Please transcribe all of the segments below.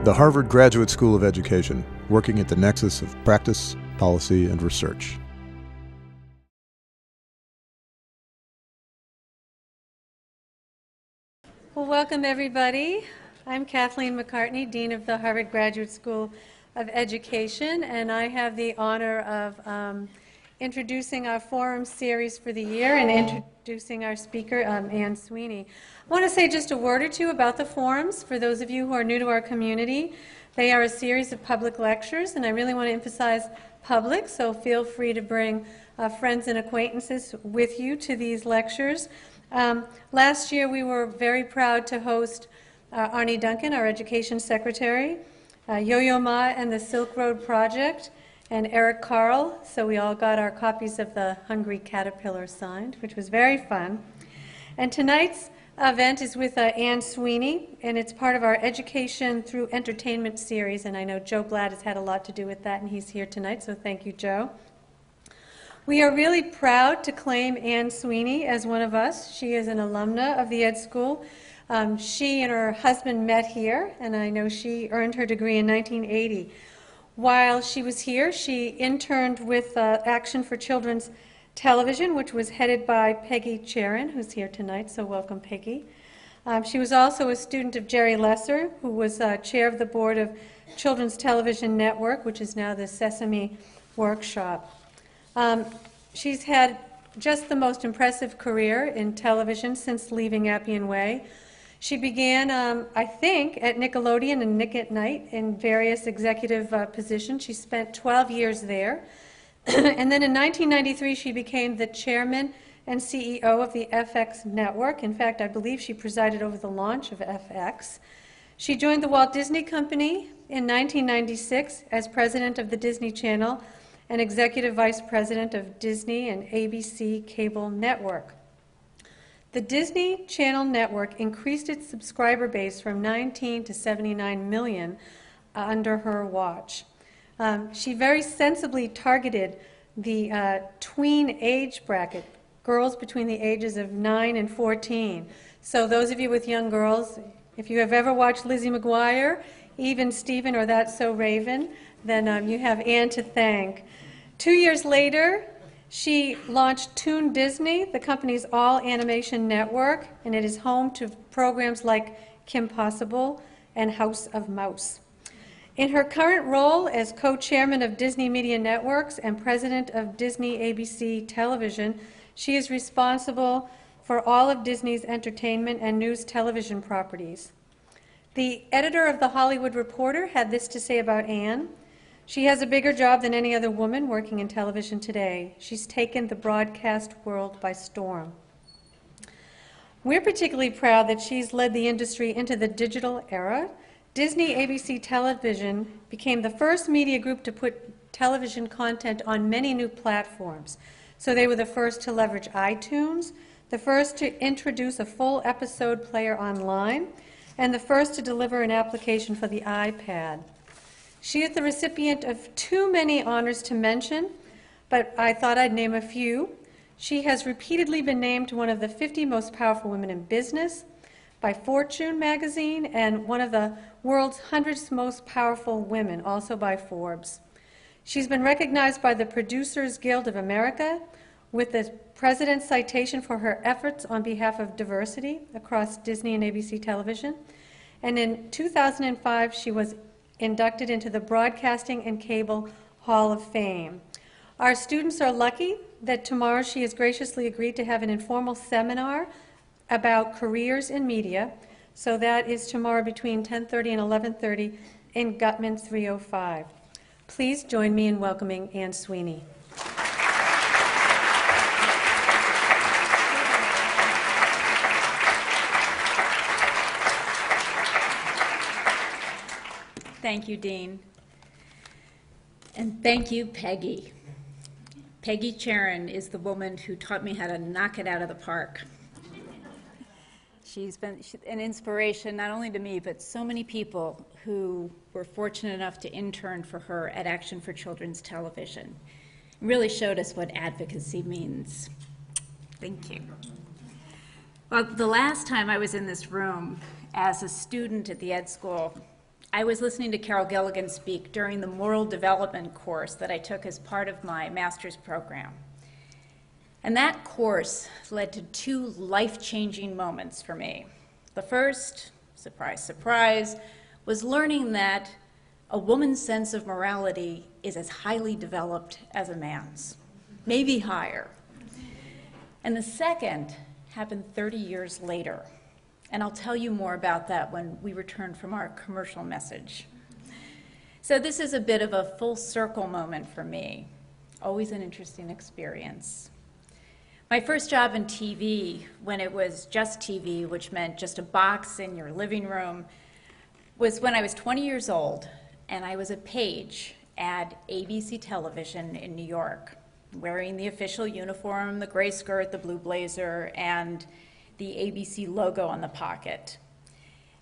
the Harvard Graduate School of Education, working at the nexus of practice, policy, and research. Well, welcome everybody. I'm Kathleen McCartney, Dean of the Harvard Graduate School of Education, and I have the honor of introducing our forum series for the year and introducing our speaker, Ann Sweeney. I want to say just a word or two about the forums for those of you who are new to our community. They are a series of public lectures, and I really want to emphasize public, so feel free to bring friends and acquaintances with you to these lectures. Last year we were very proud to host Arnie Duncan, our Education Secretary, Yo-Yo Ma and the Silk Road Project, and Eric Carl, so we all got our copies of the Hungry Caterpillar signed, which was very fun. And tonight's event is with Ann Sweeney, and it's part of our Education Through Entertainment series, and I know Joe Blatt has had a lot to do with that, and he's here tonight, so thank you, Joe. We are really proud to claim Ann Sweeney as one of us. She is an alumna of the Ed School. She and her husband met here, and I know she earned her degree in 1980. While she was here, she interned with Action for Children's Television, which was headed by Peggy Charon, who's here tonight, so welcome, Peggy. She was also a student of Jerry Lesser, who was chair of the board of Children's Television Network, which is now the Sesame Workshop. She's had just the most impressive career in television since leaving Appian Way. She began, I think, at Nickelodeon and Nick at Night in various executive positions. She spent 12 years there. And then in 1993, she became the chairman and CEO of the FX network. In fact, I believe she presided over the launch of FX. She joined the Walt Disney Company in 1996 as president of the Disney Channel and executive vice president of Disney and ABC Cable Network. The Disney Channel network increased its subscriber base from 19 to 79 million under her watch. She very sensibly targeted the tween age bracket, girls between the ages of 9 and 14. So those of you with young girls, if you have ever watched Lizzie McGuire, Even Steven, or That's So Raven, then you have Ann to thank. 2 years later, she launched Toon Disney, the company's all-animation network, and it is home to programs like Kim Possible and House of Mouse. In her current role as co-chairman of Disney Media Networks and president of Disney ABC Television, she is responsible for all of Disney's entertainment and news television properties. The editor of The Hollywood Reporter had this to say about Ann. She has a bigger job than any other woman working in television today. She's taken the broadcast world by storm. We're particularly proud that she's led the industry into the digital era. Disney ABC Television became the first media group to put television content on many new platforms. So they were the first to leverage iTunes, the first to introduce a full episode player online, and the first to deliver an application for the iPad. She is the recipient of too many honors to mention, but I thought I'd name a few. She has repeatedly been named one of the 50 most powerful women in business by Fortune magazine and one of the world's 100 most powerful women, also by Forbes. She's been recognized by the Producers Guild of America with the President's citation for her efforts on behalf of diversity across Disney and ABC Television. And in 2005, she was inducted into the Broadcasting and Cable Hall of Fame. Our students are lucky that tomorrow she has graciously agreed to have an informal seminar about careers in media. So that is tomorrow between 10:30 and 11:30 in Gutman 305. Please join me in welcoming Ann Sweeney. Thank you, Dean. And thank you, Peggy. Peggy Charon is the woman who taught me how to knock it out of the park. She's been an inspiration not only to me, but so many people who were fortunate enough to intern for her at Action for Children's Television. It really showed us what advocacy means. Thank you. Well, the last time I was in this room as a student at the Ed School, I was listening to Carol Gilligan speak during the moral development course that I took as part of my master's program. And that course led to two life-changing moments for me. The first, surprise, surprise, was learning that a woman's sense of morality is as highly developed as a man's, maybe higher. And the second happened 30 years later. And I'll tell you more about that when we return from our commercial message. So this is a bit of a full circle moment for me. Always an interesting experience. My first job in TV, when it was just TV, which meant just a box in your living room, was when I was 20 years old, and I was a page at ABC Television in New York, wearing the official uniform, the gray skirt, the blue blazer, and the ABC logo on the pocket.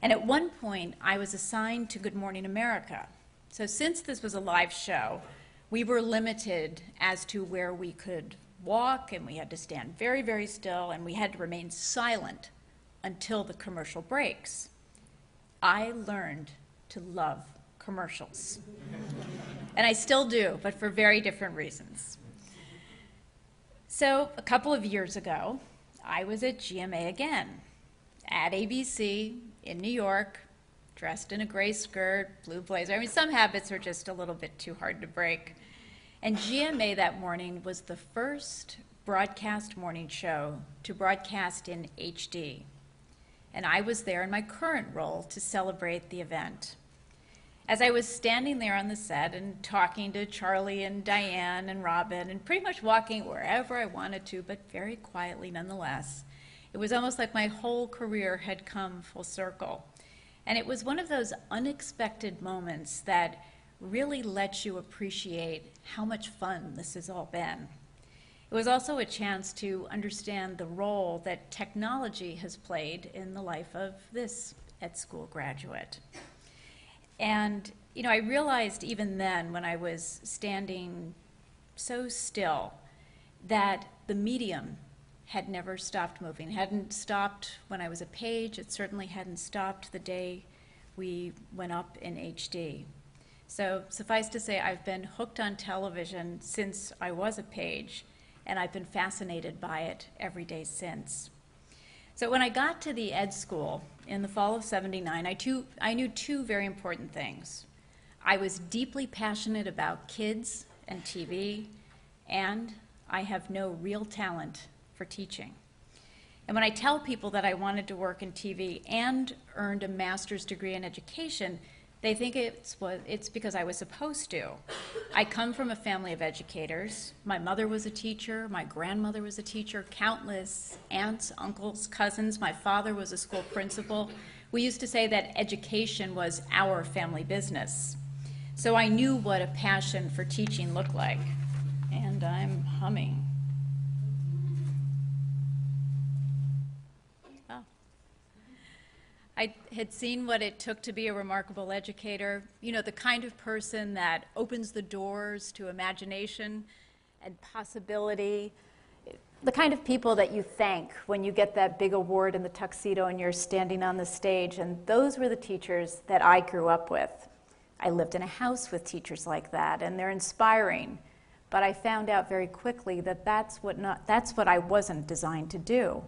And at one point, I was assigned to Good Morning America. So since this was a live show, we were limited as to where we could walk, and we had to stand very, very still, and we had to remain silent until the commercial breaks. I learned to love commercials. And I still do, but for very different reasons. So a couple of years ago, I was at GMA again, at ABC in New York, dressed in a gray skirt, blue blazer. I mean, some habits are just a little bit too hard to break. And GMA that morning was the first broadcast morning show to broadcast in HD. And I was there in my current role to celebrate the event. As I was standing there on the set and talking to Charlie and Diane and Robin and pretty much walking wherever I wanted to, but very quietly nonetheless, it was almost like my whole career had come full circle. And it was one of those unexpected moments that really lets you appreciate how much fun this has all been. It was also a chance to understand the role that technology has played in the life of this ed school graduate. And, you know, I realized even then when I was standing so still that the medium had never stopped moving. It hadn't stopped when I was a page. It certainly hadn't stopped the day we went up in HD. So suffice to say, I've been hooked on television since I was a page, and I've been fascinated by it every day since. So when I got to the ed school in the fall of '79, I knew two very important things. I was deeply passionate about kids and TV, and I have no real talent for teaching. And when I tell people that I wanted to work in TV and earned a master's degree in education, they think it's because I was supposed to. I come from a family of educators. My mother was a teacher. My grandmother was a teacher. Countless aunts, uncles, cousins. My father was a school principal. We used to say that education was our family business. So I knew what a passion for teaching looked like. And I'm humming. I had seen what it took to be a remarkable educator, you know, the kind of person that opens the doors to imagination and possibility, the kind of people that you thank when you get that big award in the tuxedo and you're standing on the stage, and those were the teachers that I grew up with. I lived in a house with teachers like that, and they're inspiring, but I found out very quickly that that's what I wasn't designed to do.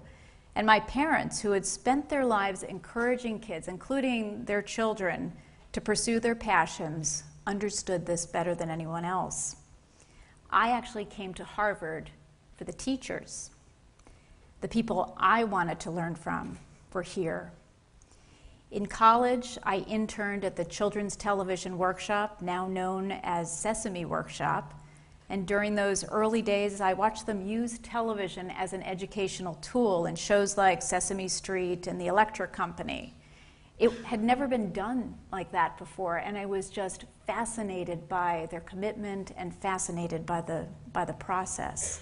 And my parents, who had spent their lives encouraging kids, including their children, to pursue their passions, understood this better than anyone else. I actually came to Harvard for the teachers. The people I wanted to learn from were here. In college, I interned at the Children's Television Workshop, now known as Sesame Workshop. And during those early days, I watched them use television as an educational tool in shows like Sesame Street and The Electric Company. It had never been done like that before, and I was just fascinated by their commitment and fascinated by the process.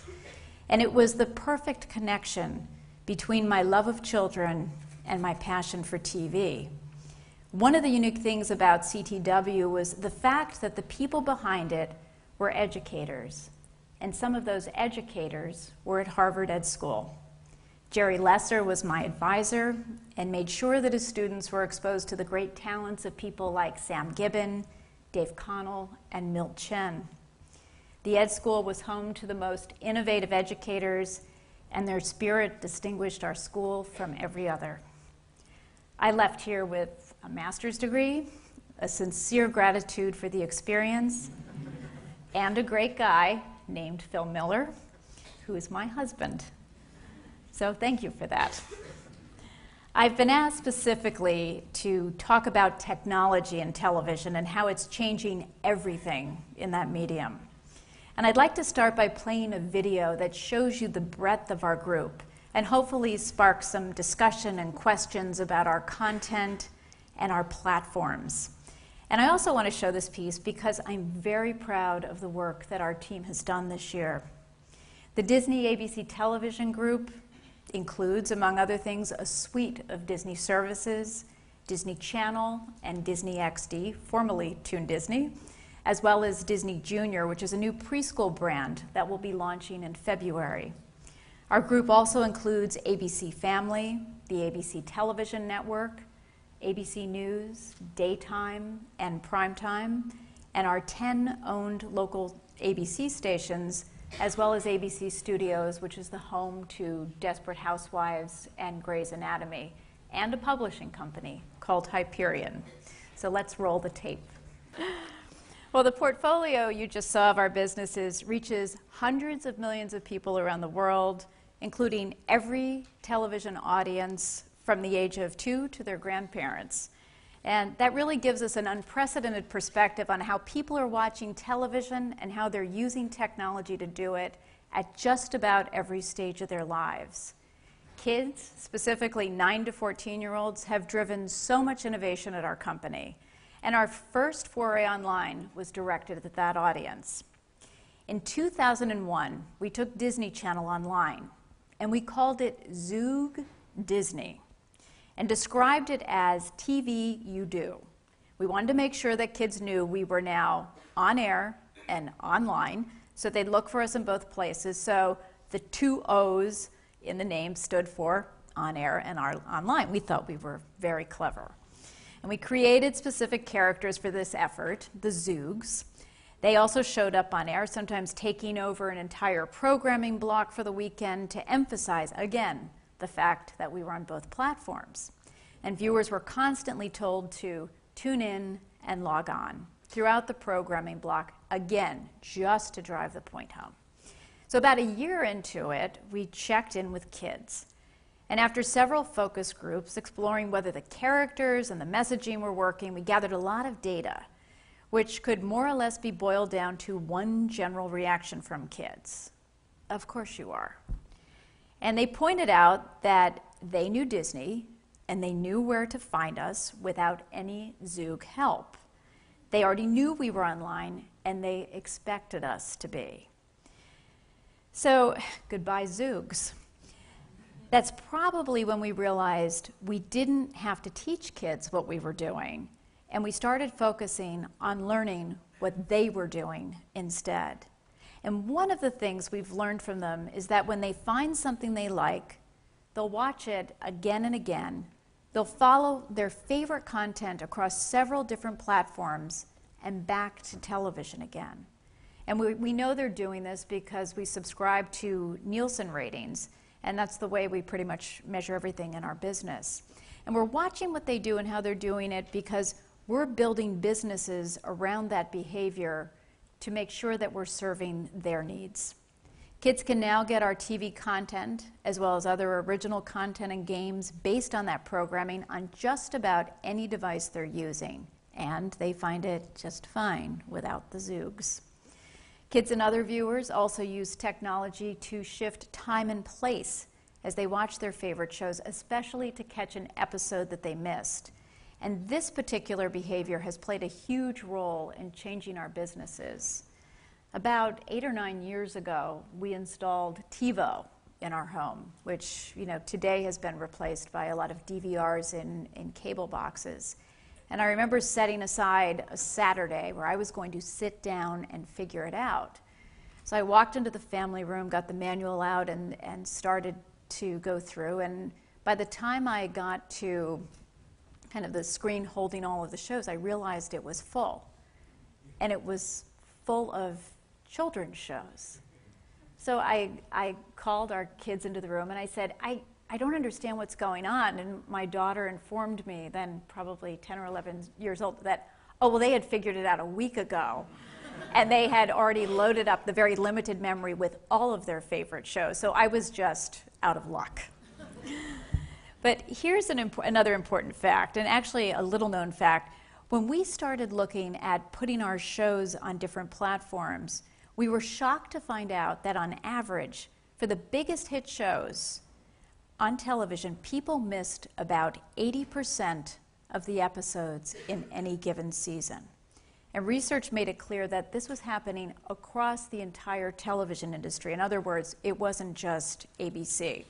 And it was the perfect connection between my love of children and my passion for TV. One of the unique things about CTW was the fact that the people behind it were educators, and some of those educators were at Harvard Ed School. Jerry Lesser was my advisor and made sure that his students were exposed to the great talents of people like Sam Gibbon, Dave Connell, and Milt Chen. The Ed School was home to the most innovative educators, and their spirit distinguished our school from every other. I left here with a master's degree, a sincere gratitude for the experience, and a great guy named Phil Miller, who is my husband. So thank you for that. I've been asked specifically to talk about technology in television and how it's changing everything in that medium. And I'd like to start by playing a video that shows you the breadth of our group and hopefully spark some discussion and questions about our content and our platforms. And I also want to show this piece because I'm very proud of the work that our team has done this year. The Disney ABC Television Group includes, among other things, a suite of Disney services, Disney Channel and Disney XD, formerly Toon Disney, as well as Disney Junior, which is a new preschool brand that will be launching in February. Our group also includes ABC Family, the ABC Television Network, ABC News, Daytime, and Primetime, and our 10 owned local ABC stations, as well as ABC Studios, which is the home to Desperate Housewives and Grey's Anatomy, and a publishing company called Hyperion. So let's roll the tape. Well, the portfolio you just saw of our businesses reaches hundreds of millions of people around the world, including every television audience from the age of 2 to their grandparents. And that really gives us an unprecedented perspective on how people are watching television and how they're using technology to do it at just about every stage of their lives. Kids, specifically 9 to 14-year-olds, have driven so much innovation at our company. And our first foray online was directed at that audience. In 2001, we took Disney Channel online, and we called it Zoog Disney, and described it as TV you do. We wanted to make sure that kids knew we were now on air and online, so they'd look for us in both places. So the 2 O's in the name stood for on air and online. We thought we were very clever. And we created specific characters for this effort, the Zoogs. They also showed up on air, sometimes taking over an entire programming block for the weekend to emphasize, again, the fact that we were on both platforms. And viewers were constantly told to tune in and log on throughout the programming block, again, just to drive the point home. So about a year into it, we checked in with kids. And after several focus groups exploring whether the characters and the messaging were working, we gathered a lot of data, which could more or less be boiled down to one general reaction from kids. Of course you are. And they pointed out that they knew Disney and they knew where to find us without any Zoog help. They already knew we were online and they expected us to be. So, goodbye Zoogs. That's probably when we realized we didn't have to teach kids what we were doing, and we started focusing on learning what they were doing instead. And one of the things we've learned from them is that when they find something they like, they'll watch it again and again. They'll follow their favorite content across several different platforms and back to television again. And we know they're doing this because we subscribe to Nielsen ratings, and that's the way we pretty much measure everything in our business. And we're watching what they do and how they're doing it because we're building businesses around that behavior to make sure that we're serving their needs. Kids can now get our TV content as well as other original content and games based on that programming on just about any device they're using, and they find it just fine without the Zoogs. Kids and other viewers also use technology to shift time and place as they watch their favorite shows, especially to catch an episode that they missed. And this particular behavior has played a huge role in changing our businesses. About 8 or 9 years ago, we installed TiVo in our home, which today has been replaced by a lot of DVRs in cable boxes. And I remember setting aside a Saturday where I was going to sit down and figure it out. So I walked into the family room, got the manual out, and started to go through, and by the time I got to kind of the screen holding all of the shows, I realized it was full. And it was full of children's shows. So I called our kids into the room and I said, I don't understand what's going on. And my daughter informed me, then probably 10 or 11 years old, that, oh, well, they had figured it out a week ago. And they had already loaded up the very limited memory with all of their favorite shows. So I was just out of luck. But here's another important fact, and actually a little-known fact. When we started looking at putting our shows on different platforms, we were shocked to find out that on average, for the biggest hit shows on television, people missed about 80% of the episodes in any given season. And research made it clear that this was happening across the entire television industry. In other words, it wasn't just ABC.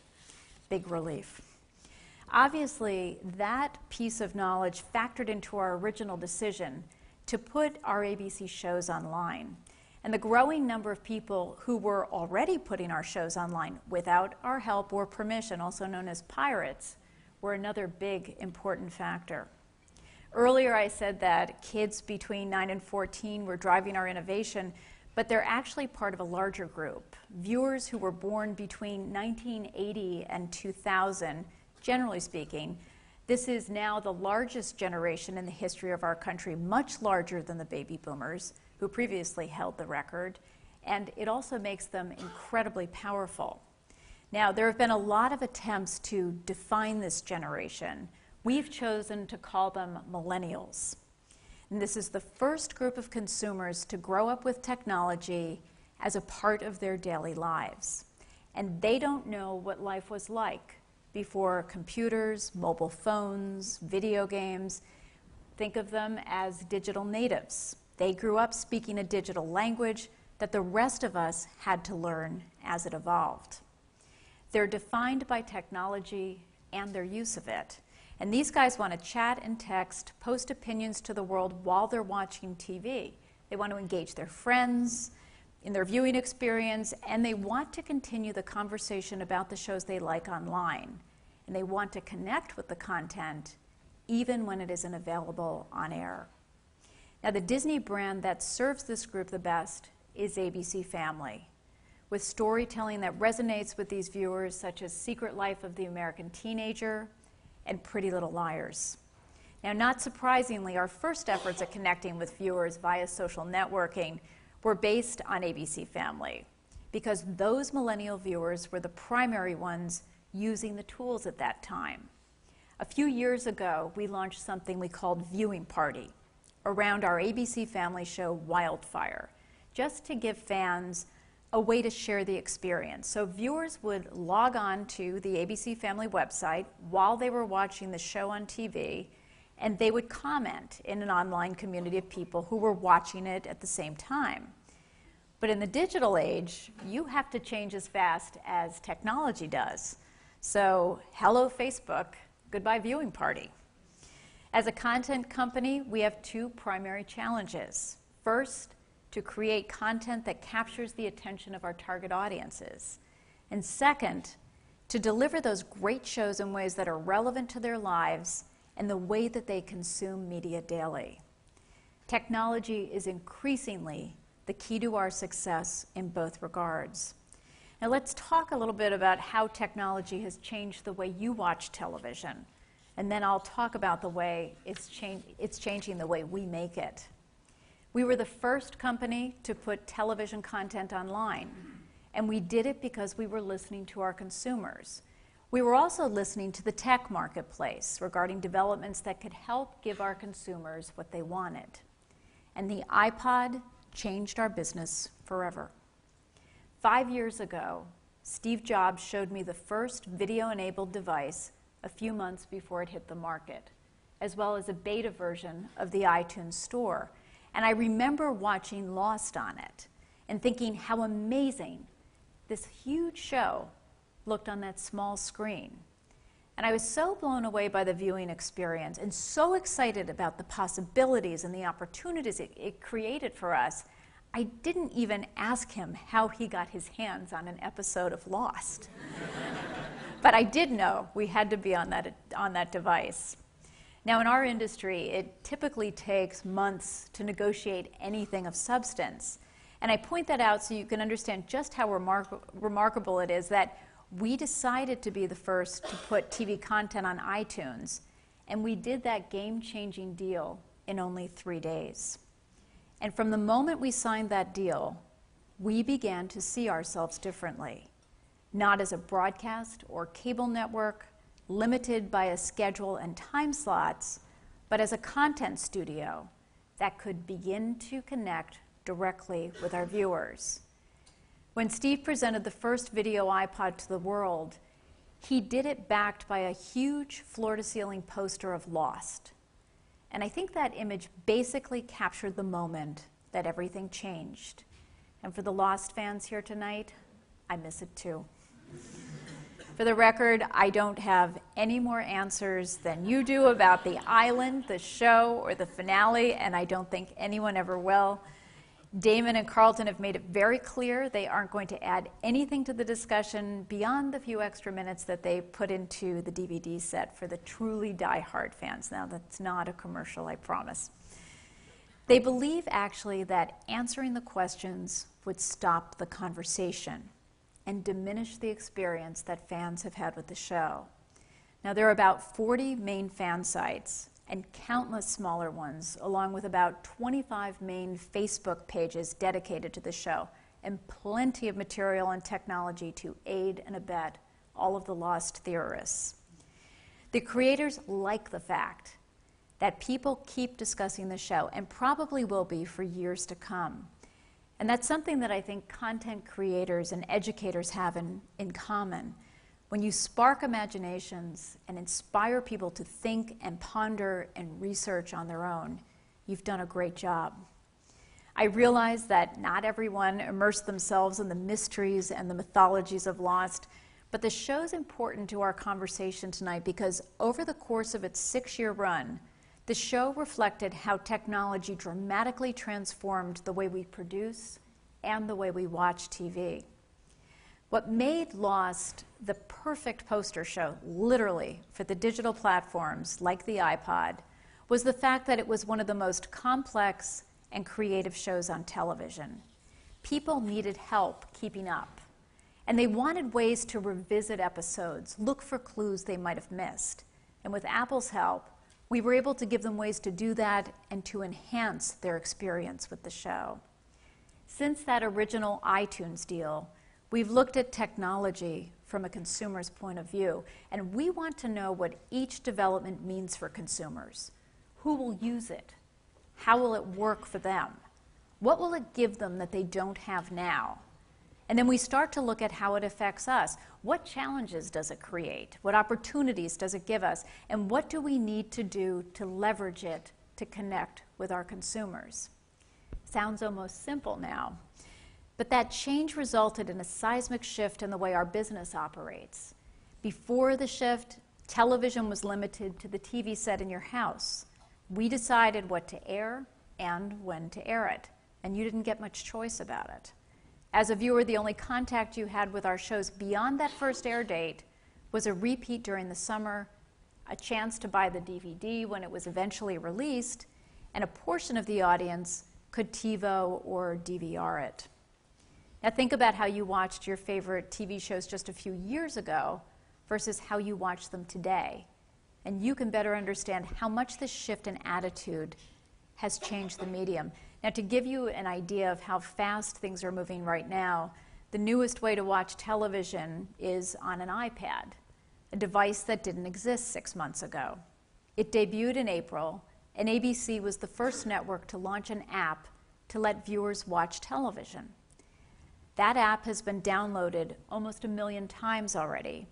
Big relief. Obviously, that piece of knowledge factored into our original decision to put our ABC shows online. And the growing number of people who were already putting our shows online without our help or permission, also known as pirates, were another big important factor. Earlier I said that kids between 9 and 14 were driving our innovation, but they're actually part of a larger group. Viewers who were born between 1980 and 2000. Generally speaking, this is now the largest generation in the history of our country, much larger than the baby boomers, who previously held the record, and it also makes them incredibly powerful. Now, there have been a lot of attempts to define this generation. We've chosen to call them Millennials. And this is the first group of consumers to grow up with technology as a part of their daily lives. And they don't know what life was like before computers, mobile phones, video games. Think of them as digital natives. They grew up speaking a digital language that the rest of us had to learn as it evolved. They're defined by technology and their use of it. And these guys want to chat and text, post opinions to the world while they're watching TV. They want to engage their friends in their viewing experience, and they want to continue the conversation about the shows they like online. And they want to connect with the content even when it isn't available on air. Now, the Disney brand that serves this group the best is ABC Family, with storytelling that resonates with these viewers, such as Secret Life of the American Teenager and Pretty Little Liars. Now, not surprisingly, our first efforts at connecting with viewers via social networking were based on ABC Family, because those millennial viewers were the primary ones using the tools at that time. A few years ago, we launched something we called Viewing Party around our ABC Family show Wildfire, just to give fans a way to share the experience. So viewers would log on to the ABC Family website while they were watching the show on TV, and they would comment in an online community of people who were watching it at the same time. But in the digital age, you have to change as fast as technology does. So, hello Facebook, goodbye Viewing Party. As a content company, we have two primary challenges. First, to create content that captures the attention of our target audiences. And second, to deliver those great shows in ways that are relevant to their lives and the way that they consume media daily. Technology is increasingly the key to our success in both regards. Now let's talk a little bit about how technology has changed the way you watch television, and then I'll talk about the way it's changing the way we make it. We were the first company to put television content online, and we did it because we were listening to our consumers. We were also listening to the tech marketplace regarding developments that could help give our consumers what they wanted. And the iPod changed our business forever. 5 years ago, Steve Jobs showed me the first video-enabled device a few months before it hit the market, as well as a beta version of the iTunes Store. And I remember watching Lost on it and thinking how amazing this huge show looked on that small screen. And I was so blown away by the viewing experience and so excited about the possibilities and the opportunities it created for us, I didn't even ask him how he got his hands on an episode of Lost. But I did know we had to be on that device. Now, in our industry, it typically takes months to negotiate anything of substance. And I point that out so you can understand just how remarkable it is that we decided to be the first to put TV content on iTunes, and we did that game-changing deal in only 3 days. And from the moment we signed that deal, we began to see ourselves differently, not as a broadcast or cable network limited by a schedule and time slots, but as a content studio that could begin to connect directly with our viewers. When Steve presented the first video iPod to the world, he did it backed by a huge floor-to-ceiling poster of Lost. And I think that image basically captured the moment that everything changed. And for the Lost fans here tonight, I miss it too. For the record, I don't have any more answers than you do about the island, the show, or the finale, and I don't think anyone ever will. Damon and Carlton have made it very clear they aren't going to add anything to the discussion beyond the few extra minutes that they put into the DVD set for the truly die-hard fans. Now, that's not a commercial, I promise. They believe, actually, that answering the questions would stop the conversation and diminish the experience that fans have had with the show. Now, there are about 40 main fan sites and countless smaller ones, along with about 25 main Facebook pages dedicated to the show, and plenty of material and technology to aid and abet all of the Lost theorists. The creators like the fact that people keep discussing the show, and probably will be for years to come. And that's something that I think content creators and educators have in common. When you spark imaginations and inspire people to think and ponder and research on their own, you've done a great job. I realize that not everyone immersed themselves in the mysteries and the mythologies of Lost, but the show's important to our conversation tonight because over the course of its 6-year run, the show reflected how technology dramatically transformed the way we produce and the way we watch TV. What made Lost the perfect poster show, literally, for the digital platforms like the iPod, was the fact that it was one of the most complex and creative shows on television. People needed help keeping up, and they wanted ways to revisit episodes, look for clues they might have missed. And with Apple's help, we were able to give them ways to do that and to enhance their experience with the show. Since that original iTunes deal, we've looked at technology from a consumer's point of view, and we want to know what each development means for consumers. Who will use it? How will it work for them? What will it give them that they don't have now? And then we start to look at how it affects us. What challenges does it create? What opportunities does it give us? And what do we need to do to leverage it to connect with our consumers? Sounds almost simple now. But that change resulted in a seismic shift in the way our business operates. Before the shift, television was limited to the TV set in your house. We decided what to air and when to air it, and you didn't get much choice about it. As a viewer, the only contact you had with our shows beyond that first air date was a repeat during the summer, a chance to buy the DVD when it was eventually released, and a portion of the audience could TiVo or DVR it. Now think about how you watched your favorite TV shows just a few years ago versus how you watch them today. And you can better understand how much this shift in attitude has changed the medium. Now, to give you an idea of how fast things are moving right now, the newest way to watch television is on an iPad, a device that didn't exist 6 months ago. It debuted in April, and ABC was the first network to launch an app to let viewers watch television. That app has been downloaded almost 1 million times already,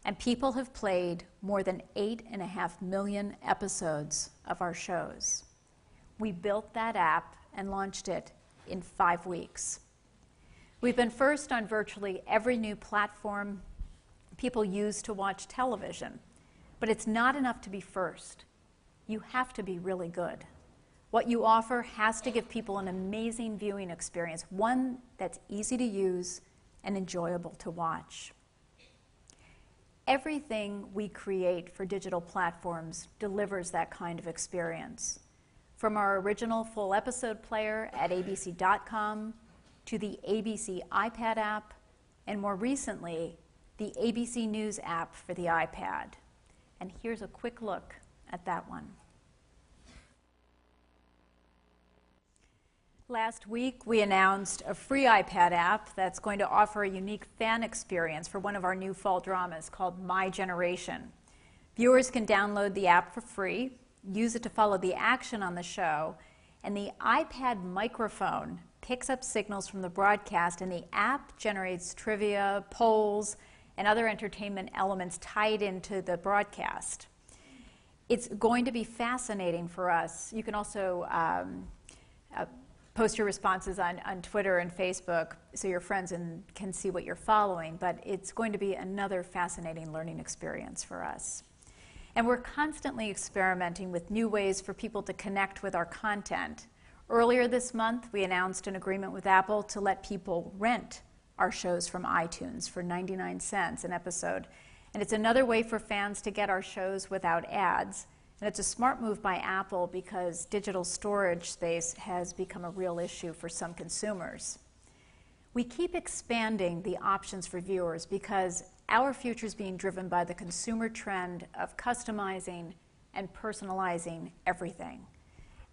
and people have played more than 8.5 million episodes of our shows. We built that app and launched it in 5 weeks. We've been first on virtually every new platform people use to watch television, but it's not enough to be first. You have to be really good. What you offer has to give people an amazing viewing experience, one that's easy to use and enjoyable to watch. Everything we create for digital platforms delivers that kind of experience. From our original full episode player at abc.com to the ABC iPad app, and more recently, the ABC News app for the iPad. And here's a quick look at that one. Last week, we announced a free iPad app that's going to offer a unique fan experience for one of our new fall dramas called My Generation. Viewers can download the app for free, use it to follow the action on the show, and the iPad microphone picks up signals from the broadcast, and the app generates trivia, polls, and other entertainment elements tied into the broadcast. It's going to be fascinating for us. You can also post your responses on Twitter and Facebook so your friends can see what you're following, but it's going to be another fascinating learning experience for us. And we're constantly experimenting with new ways for people to connect with our content. Earlier this month, we announced an agreement with Apple to let people rent our shows from iTunes for 99 cents an episode. And it's another way for fans to get our shows without ads. And it's a smart move by Apple because digital storage space has become a real issue for some consumers. We keep expanding the options for viewers because our future is being driven by the consumer trend of customizing and personalizing everything.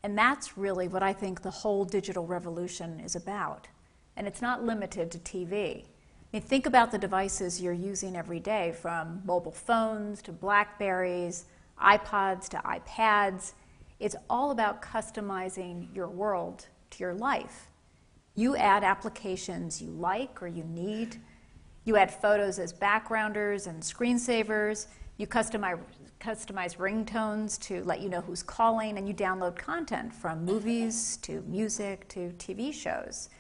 And that's really what I think the whole digital revolution is about. And it's not limited to TV. I mean, think about the devices you're using every day, from mobile phones to BlackBerries, iPods to iPads. It's all about customizing your world to your life. You add applications you like or you need. You add photos as backgrounders and screensavers. You customize ringtones to let you know who's calling, and you download content from movies to music to TV shows.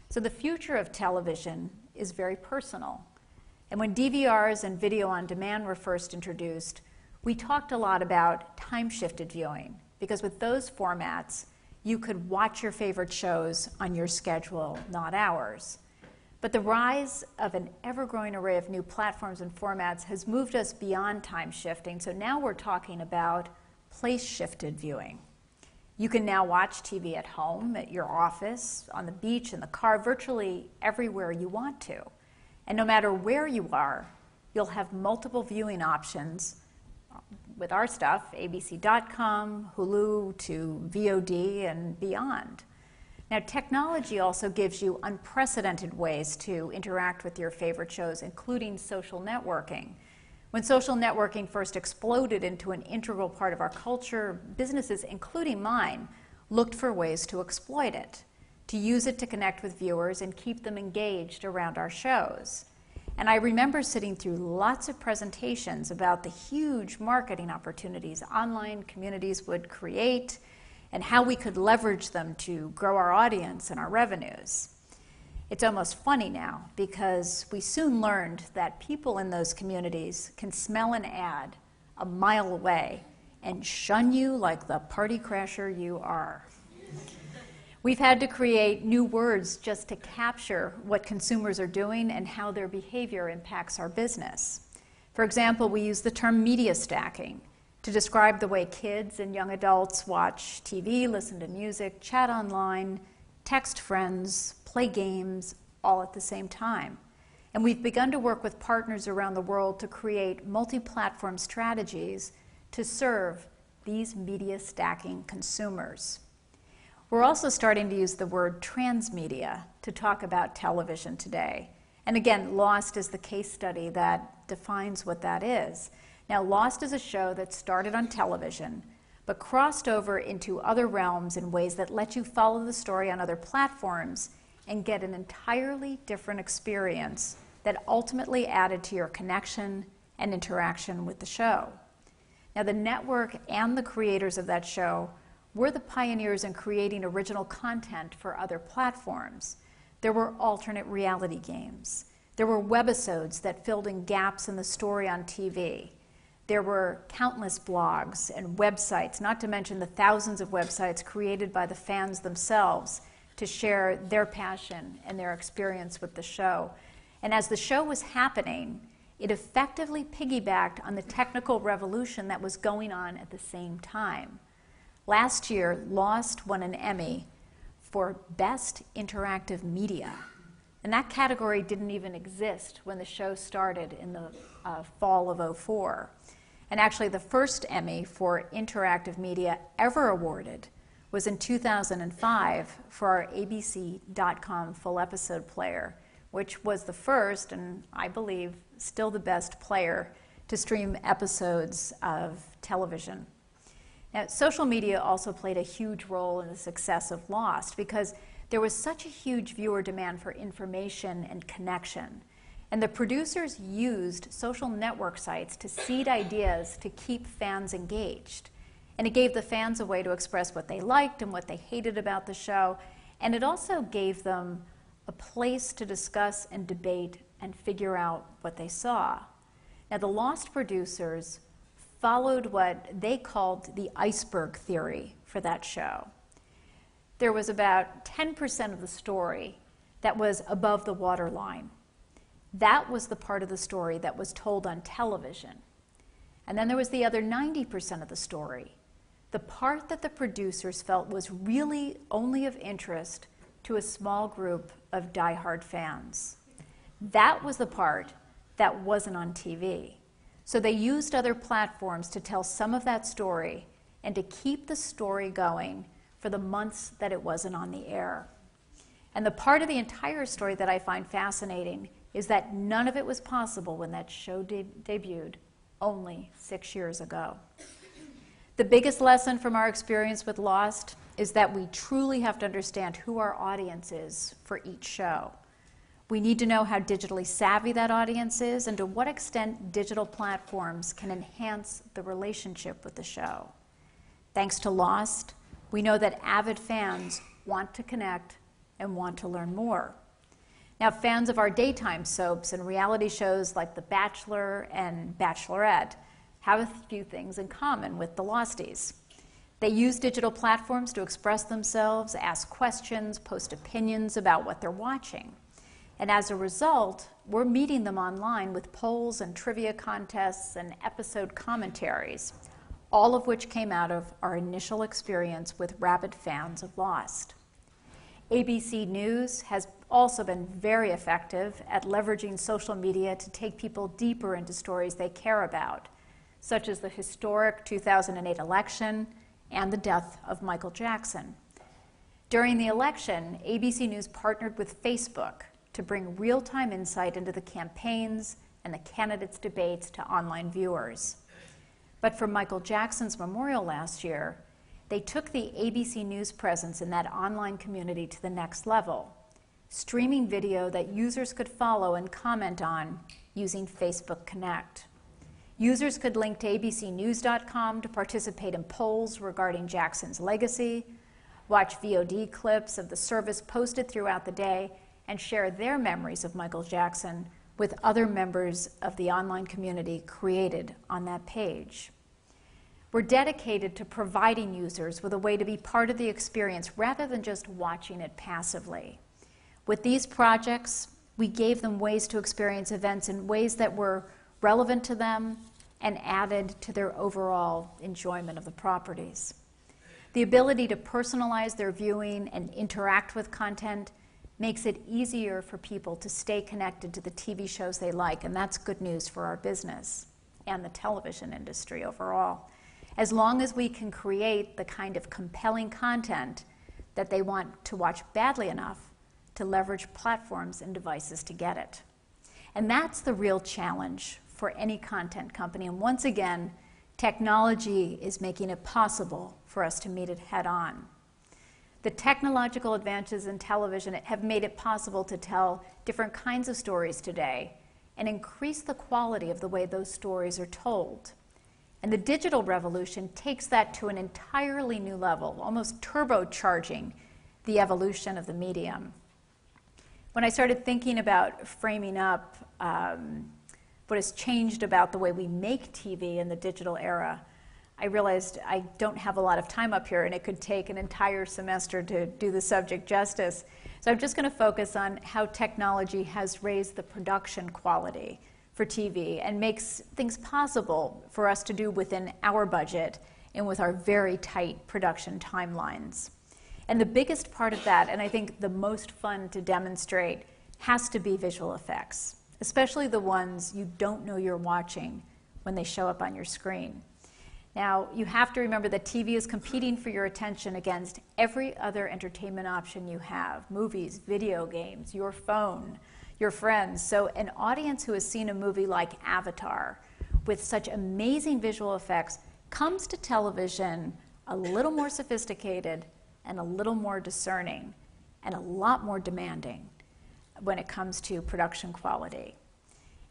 So the future of television is very personal. And when DVRs and video on demand were first introduced, we talked a lot about time-shifted viewing, because with those formats, you could watch your favorite shows on your schedule, not ours. But the rise of an ever-growing array of new platforms and formats has moved us beyond time shifting, so now we're talking about place-shifted viewing. You can now watch TV at home, at your office, on the beach, in the car, virtually everywhere you want to. And no matter where you are, you'll have multiple viewing options with our stuff, abc.com, Hulu, to VOD, and beyond. Now, technology also gives you unprecedented ways to interact with your favorite shows, including social networking. When social networking first exploded into an integral part of our culture, businesses, including mine, looked for ways to exploit it, to use it to connect with viewers and keep them engaged around our shows. And I remember sitting through lots of presentations about the huge marketing opportunities online communities would create and how we could leverage them to grow our audience and our revenues. It's almost funny now because we soon learned that people in those communities can smell an ad a mile away and shun you like the party crasher you are. We've had to create new words just to capture what consumers are doing and how their behavior impacts our business. For example, we use the term media stacking to describe the way kids and young adults watch TV, listen to music, chat online, text friends, play games, all at the same time. And we've begun to work with partners around the world to create multi-platform strategies to serve these media stacking consumers. We're also starting to use the word transmedia to talk about television today. And again, Lost is the case study that defines what that is. Now, Lost is a show that started on television, but crossed over into other realms in ways that let you follow the story on other platforms and get an entirely different experience that ultimately added to your connection and interaction with the show. Now, the network and the creators of that show were the pioneers in creating original content for other platforms. There were alternate reality games. There were webisodes that filled in gaps in the story on TV. There were countless blogs and websites, not to mention the thousands of websites created by the fans themselves to share their passion and their experience with the show. And as the show was happening, it effectively piggybacked on the technical revolution that was going on at the same time. Last year, Lost won an Emmy for Best Interactive Media. And that category didn't even exist when the show started in the fall of '04. And actually, the first Emmy for interactive media ever awarded was in 2005 for our ABC.com full episode player, which was the first, and I believe still the best player to stream episodes of television. Now, social media also played a huge role in the success of Lost because there was such a huge viewer demand for information and connection. And the producers used social network sites to seed ideas to keep fans engaged. And it gave the fans a way to express what they liked and what they hated about the show. And it also gave them a place to discuss and debate and figure out what they saw. Now, the Lost producers followed what they called the Iceberg Theory for that show. There was about 10% of the story that was above the waterline. That was the part of the story that was told on television. And then there was the other 90% of the story, the part that the producers felt was really only of interest to a small group of diehard fans. That was the part that wasn't on TV. So they used other platforms to tell some of that story and to keep the story going for the months that it wasn't on the air. And the part of the entire story that I find fascinating is that none of it was possible when that show debuted only 6 years ago. The biggest lesson from our experience with Lost is that we truly have to understand who our audience is for each show. We need to know how digitally savvy that audience is and to what extent digital platforms can enhance the relationship with the show. Thanks to Lost, we know that avid fans want to connect and want to learn more. Now, fans of our daytime soaps and reality shows like The Bachelor and Bachelorette have a few things in common with the Losties. They use digital platforms to express themselves, ask questions, post opinions about what they're watching. And as a result, we're meeting them online with polls and trivia contests and episode commentaries, all of which came out of our initial experience with rabid fans of Lost. ABC News has also been very effective at leveraging social media to take people deeper into stories they care about, such as the historic 2008 election and the death of Michael Jackson. During the election, ABC News partnered with Facebook to bring real-time insight into the campaigns and the candidates' debates to online viewers. But for Michael Jackson's memorial last year, they took the ABC News presence in that online community to the next level, streaming video that users could follow and comment on using Facebook Connect. Users could link to abcnews.com to participate in polls regarding Jackson's legacy, watch VOD clips of the service posted throughout the day, and share their memories of Michael Jackson with other members of the online community created on that page. We're dedicated to providing users with a way to be part of the experience rather than just watching it passively. With these projects, we gave them ways to experience events in ways that were relevant to them and added to their overall enjoyment of the properties. The ability to personalize their viewing and interact with content makes it easier for people to stay connected to the TV shows they like, and that's good news for our business and the television industry overall. As long as we can create the kind of compelling content that they want to watch badly enough to leverage platforms and devices to get it. And that's the real challenge for any content company. And once again, technology is making it possible for us to meet it head on. The technological advances in television have made it possible to tell different kinds of stories today and increase the quality of the way those stories are told. And the digital revolution takes that to an entirely new level, almost turbocharging the evolution of the medium. When I started thinking about framing up what has changed about the way we make TV in the digital era, I realized I don't have a lot of time up here and it could take an entire semester to do the subject justice. So I'm just going to focus on how technology has raised the production quality for TV and makes things possible for us to do within our budget and with our very tight production timelines. And the biggest part of that, and I think the most fun to demonstrate, has to be visual effects, especially the ones you don't know you're watching when they show up on your screen. Now, you have to remember that TV is competing for your attention against every other entertainment option you have: movies, video games, your phone, your friends. So an audience who has seen a movie like Avatar with such amazing visual effects comes to television a little more sophisticated and a little more discerning and a lot more demanding when it comes to production quality.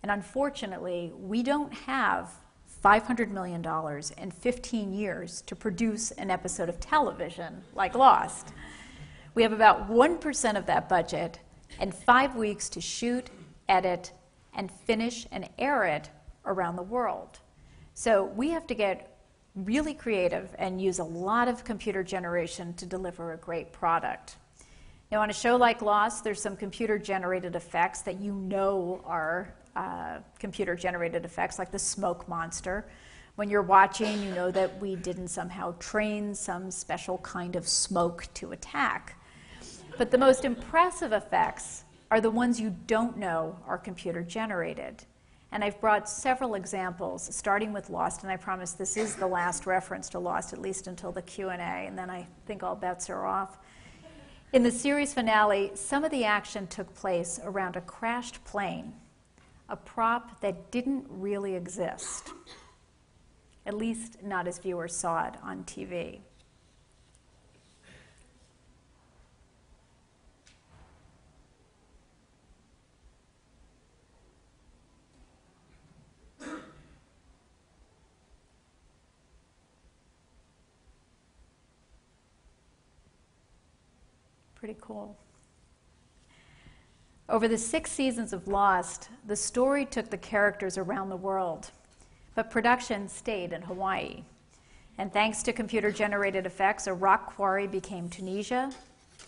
And unfortunately, we don't have $500 million and 15 years to produce an episode of television like Lost. We have about 1% of that budget and 5 weeks to shoot, edit, and finish and air it around the world. So we have to get really creative and use a lot of computer generation to deliver a great product. Now, on a show like Lost, there's some computer-generated effects that you know are computer-generated effects, like the smoke monster. When you're watching, you know that we didn't somehow train some special kind of smoke to attack. But the most impressive effects are the ones you don't know are computer-generated. And I've brought several examples, starting with Lost, and I promise this is the last reference to Lost, at least until the Q&A, and then I think all bets are off. In the series finale, some of the action took place around a crashed plane, a prop that didn't really exist, at least not as viewers saw it on TV. Pretty cool. Over the 6 seasons of Lost, the story took the characters around the world, but production stayed in Hawaii. And thanks to computer-generated effects, a rock quarry became Tunisia,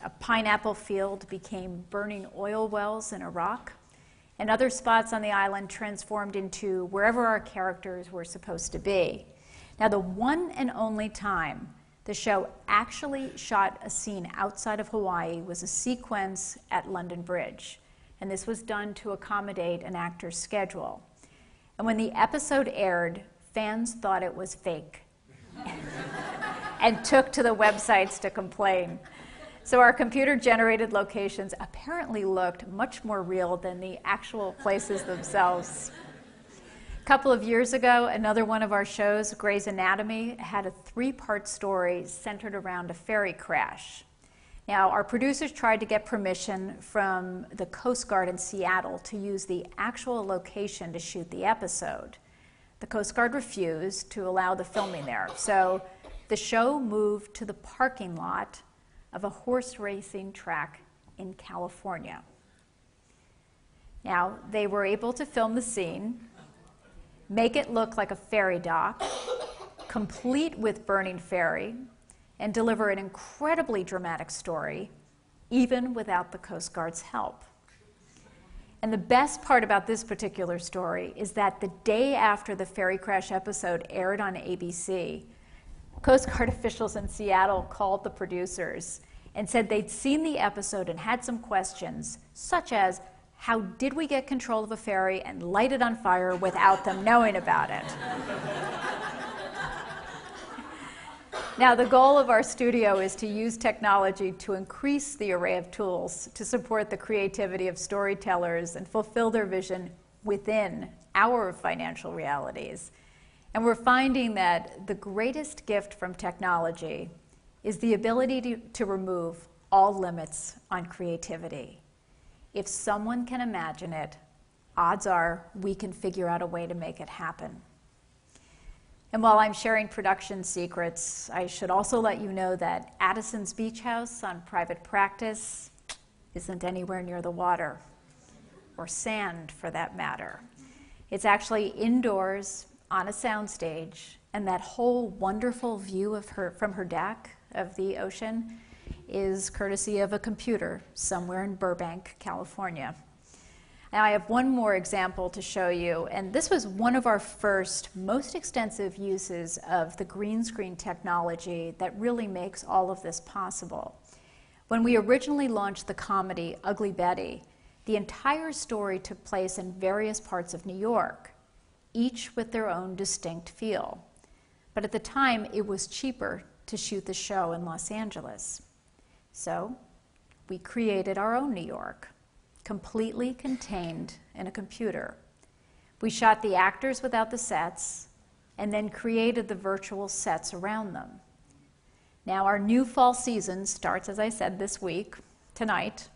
a pineapple field became burning oil wells in Iraq, and other spots on the island transformed into wherever our characters were supposed to be. Now, the one and only time the show actually shot a scene outside of Hawaii was a sequence at London Bridge, and this was done to accommodate an actor's schedule. And when the episode aired, fans thought it was fake and took to the websites to complain. So our computer-generated locations apparently looked much more real than the actual places themselves. A couple of years ago, another one of our shows, Grey's Anatomy, had a 3-part story centered around a ferry crash. Now, our producers tried to get permission from the Coast Guard in Seattle to use the actual location to shoot the episode. The Coast Guard refused to allow the filming there, so the show moved to the parking lot of a horse racing track in California. Now, they were able to film the scene, make it look like a ferry dock, complete with burning ferry, and deliver an incredibly dramatic story, even without the Coast Guard's help. And the best part about this particular story is that the day after the ferry crash episode aired on ABC, Coast Guard officials in Seattle called the producers and said they'd seen the episode and had some questions, such as, how did we get control of a ferry and light it on fire without them knowing about it? Now, the goal of our studio is to use technology to increase the array of tools to support the creativity of storytellers and fulfill their vision within our financial realities. And we're finding that the greatest gift from technology is the ability to remove all limits on creativity. If someone can imagine it, odds are we can figure out a way to make it happen. And while I'm sharing production secrets, I should also let you know that Addison's Beach House on Private Practice isn't anywhere near the water, or sand for that matter. It's actually indoors on a soundstage, and that whole wonderful view of her from her deck of the ocean is courtesy of a computer somewhere in Burbank, California. Now I have one more example to show you, and this was one of our first, most extensive uses of the green screen technology that really makes all of this possible. When we originally launched the comedy Ugly Betty, the entire story took place in various parts of New York, each with their own distinct feel. But at the time, it was cheaper to shoot the show in Los Angeles. So we created our own New York, completely contained in a computer. We shot the actors without the sets, and then created the virtual sets around them. Now our new fall season starts, as I said, this week, tonight,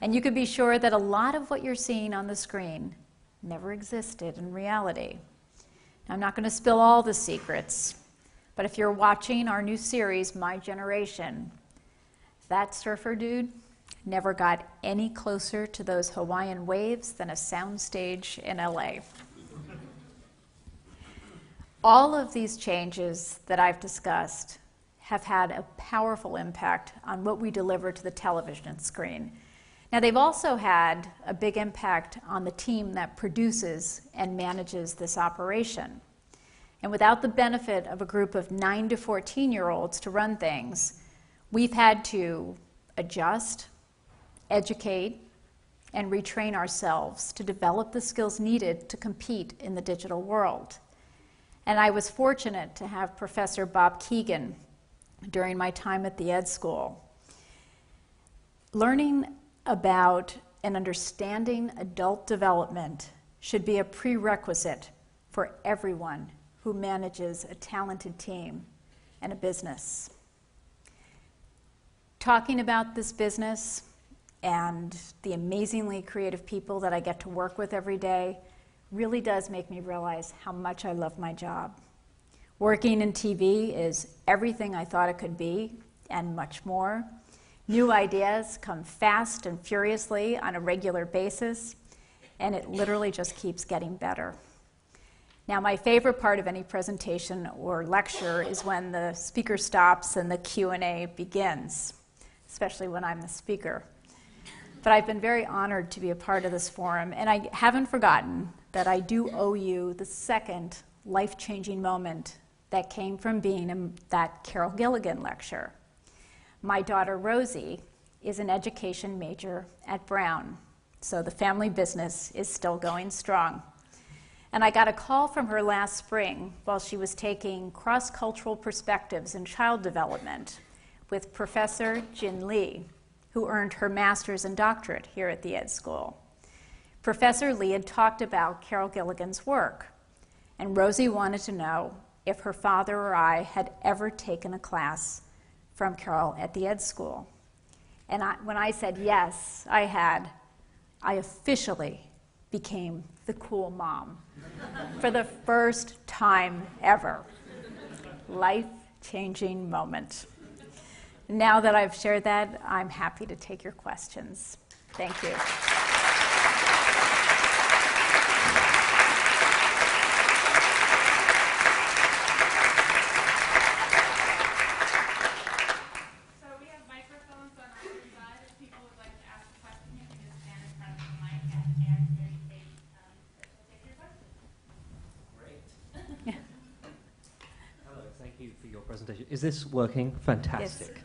and you can be sure that a lot of what you're seeing on the screen never existed in reality. Now, I'm not going to spill all the secrets, but if you're watching our new series, My Generation, that surfer dude never got any closer to those Hawaiian waves than a soundstage in LA. All of these changes that I've discussed have had a powerful impact on what we deliver to the television screen. Now, they've also had a big impact on the team that produces and manages this operation. And without the benefit of a group of 9 to 14-year-olds to run things, we've had to adjust, educate, and retrain ourselves to develop the skills needed to compete in the digital world. And I was fortunate to have Professor Bob Keegan during my time at the Ed School. Learning about and understanding adult development should be a prerequisite for everyone who manages a talented team and a business. Talking about this business and the amazingly creative people that I get to work with every day really does make me realize how much I love my job. Working in TV is everything I thought it could be, and much more. New ideas come fast and furiously on a regular basis, and it literally just keeps getting better. Now, my favorite part of any presentation or lecture is when the speaker stops and the Q&A begins, especially when I'm the speaker. But I've been very honored to be a part of this forum, and I haven't forgotten that I do owe you the second life-changing moment that came from being in that Carol Gilligan lecture. My daughter Rosie is an education major at Brown, so the family business is still going strong. And I got a call from her last spring while she was taking cross-cultural perspectives in child development with Professor Jin Lee, who earned her master's and doctorate here at the Ed School. Professor Lee had talked about Carol Gilligan's work, and Rosie wanted to know if her father or I had ever taken a class from Carol at the Ed School. And when I said yes, I had, I officially became the cool mom for the first time ever. Life-changing moment. Now that I've shared that, I'm happy to take your questions. Thank you. Is this working? Fantastic.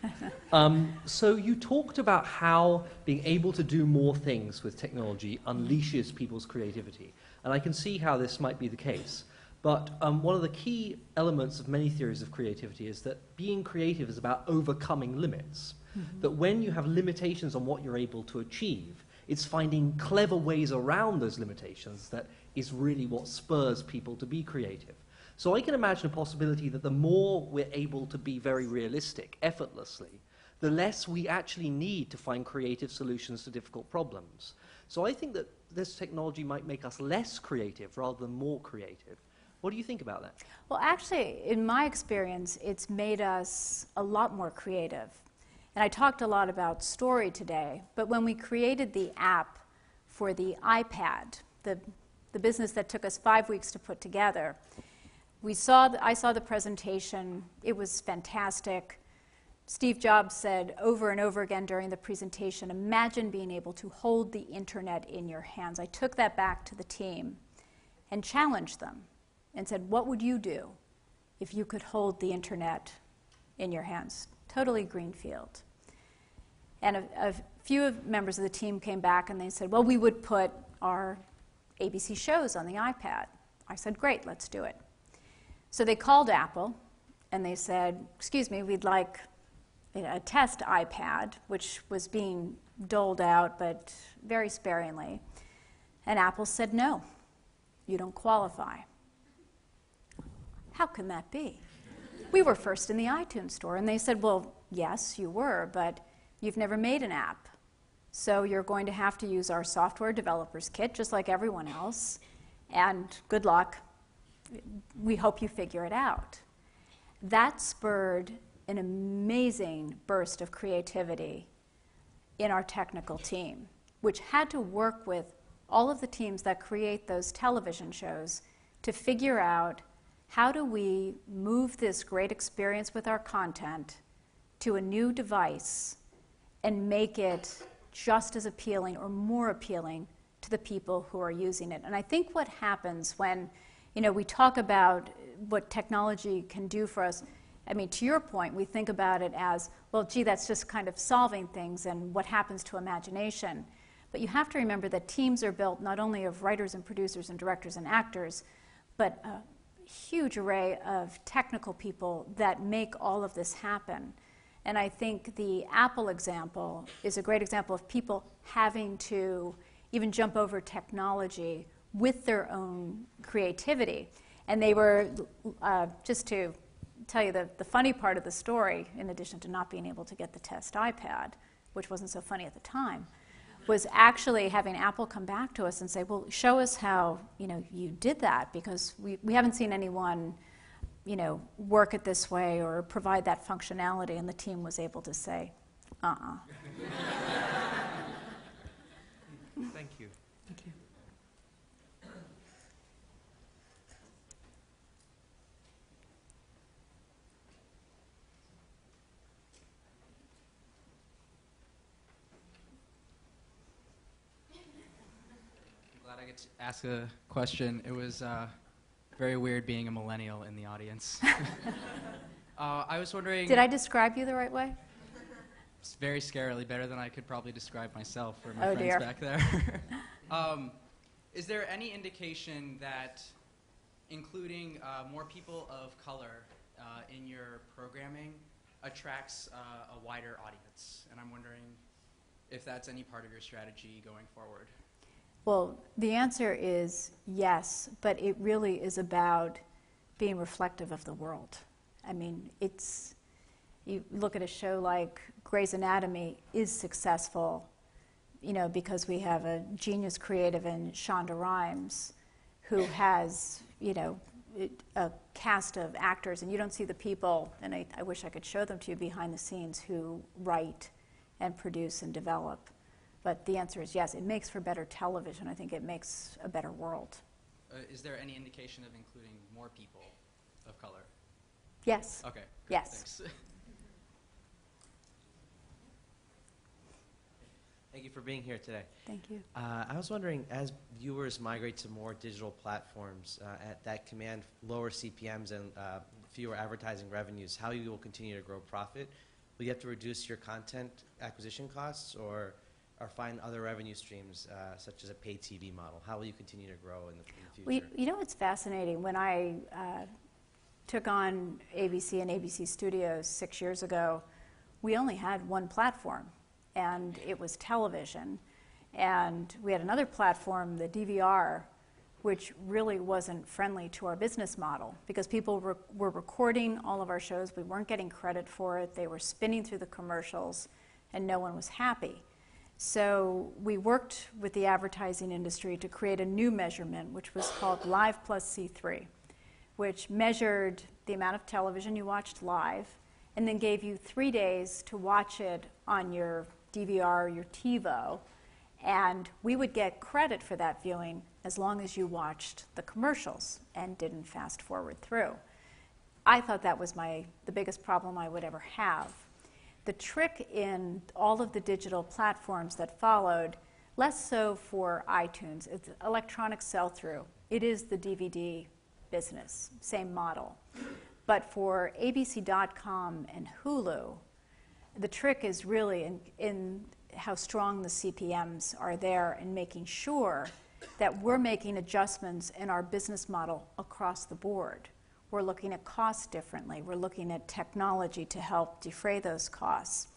Yes. So you talked about how being able to do more things with technology unleashes people's creativity. And I can see how this might be the case. But one of the key elements of many theories of creativity is that being creative is about overcoming limits. Mm-hmm. That when you have limitations on what you're able to achieve, it's finding clever ways around those limitations that is really what spurs people to be creative. So I can imagine a possibility that the more we're able to be very realistic, effortlessly, the less we actually need to find creative solutions to difficult problems. So I think that this technology might make us less creative rather than more creative. What do you think about that? Well, actually, in my experience, it's made us a lot more creative. And I talked a lot about story today, but when we created the app for the iPad, the business that took us 5 weeks to put together, I saw the presentation. It was fantastic. Steve Jobs said over and over again during the presentation, imagine being able to hold the internet in your hands. I took that back to the team and challenged them and said, what would you do if you could hold the internet in your hands? Totally greenfield. And a few members of the team came back and they said, well, we would put our ABC shows on the iPad. I said, great, let's do it. So they called Apple and they said, excuse me, we'd like a test iPad, which was being doled out, but very sparingly. And Apple said, no, you don't qualify. How can that be? We were first in the iTunes store. And they said, well, yes, you were, but you've never made an app. So you're going to have to use our software developers kit, just like everyone else. And good luck. We hope you figure it out. That spurred an amazing burst of creativity in our technical team, which had to work with all of the teams that create those television shows to figure out how do we move this great experience with our content to a new device and make it just as appealing or more appealing to the people who are using it. And I think what happens when we talk about what technology can do for us, I mean, to your point, we think about it as, well, gee, that's just kind of solving things and what happens to imagination. But you have to remember that teams are built not only of writers and producers and directors and actors, but a huge array of technical people that make all of this happen. And I think the Apple example is a great example of people having to even jump over technology with their own creativity. And they were, just to tell you the funny part of the story, in addition to not being able to get the test iPad, which wasn't so funny at the time, was actually having Apple come back to us and say, well, show us how you did that, because we haven't seen anyone work it this way or provide that functionality. And the team was able to say, Thank you. Thank you. Glad I get to ask a question. It was very weird being a millennial in the audience. I was wondering... Did I describe you the right way? It's very scarily, better than I could probably describe myself or my Oh, friends dear. back there. Is there any indication that including more people of color in your programming attracts a wider audience? And I'm wondering if that's any part of your strategy going forward. Well, the answer is yes, but it really is about being reflective of the world. I mean, you look at a show like Grey's Anatomy is successful, because we have a genius creative in Shonda Rhimes who has, a cast of actors, and you don't see the people, and I wish I could show them to you behind the scenes, who write and produce and develop. But the answer is yes, it makes for better television. I think it makes a better world. Is there any indication of including more people of color? Yes. Okay. Good, Yes. Thanks. Thank you for being here today. Thank you. I was wondering, as viewers migrate to more digital platforms that command lower CPMs and fewer advertising revenues, how you will continue to grow profit? Will you have to reduce your content acquisition costs or find other revenue streams, such as a paid TV model? How will you continue to grow in the future? It's fascinating. When I took on ABC and ABC Studios 6 years ago, we only had one platform, and it was television. And we had another platform, the DVR, which really wasn't friendly to our business model because people were recording all of our shows. We weren't getting credit for it. They were spinning through the commercials, and no one was happy. So we worked with the advertising industry to create a new measurement, which was called Live Plus C3, which measured the amount of television you watched live and then gave you 3 days to watch it on your DVR or your TiVo, and we would get credit for that viewing as long as you watched the commercials and didn't fast forward through. I thought that was the biggest problem I would ever have. The trick in all of the digital platforms that followed, less so for iTunes, it's electronic sell-through. It is the DVD business, same model. But for ABC.com and Hulu, the trick is really in how strong the CPMs are there and making sure that we're making adjustments in our business model across the board. We're looking at costs differently. We're looking at technology to help defray those costs.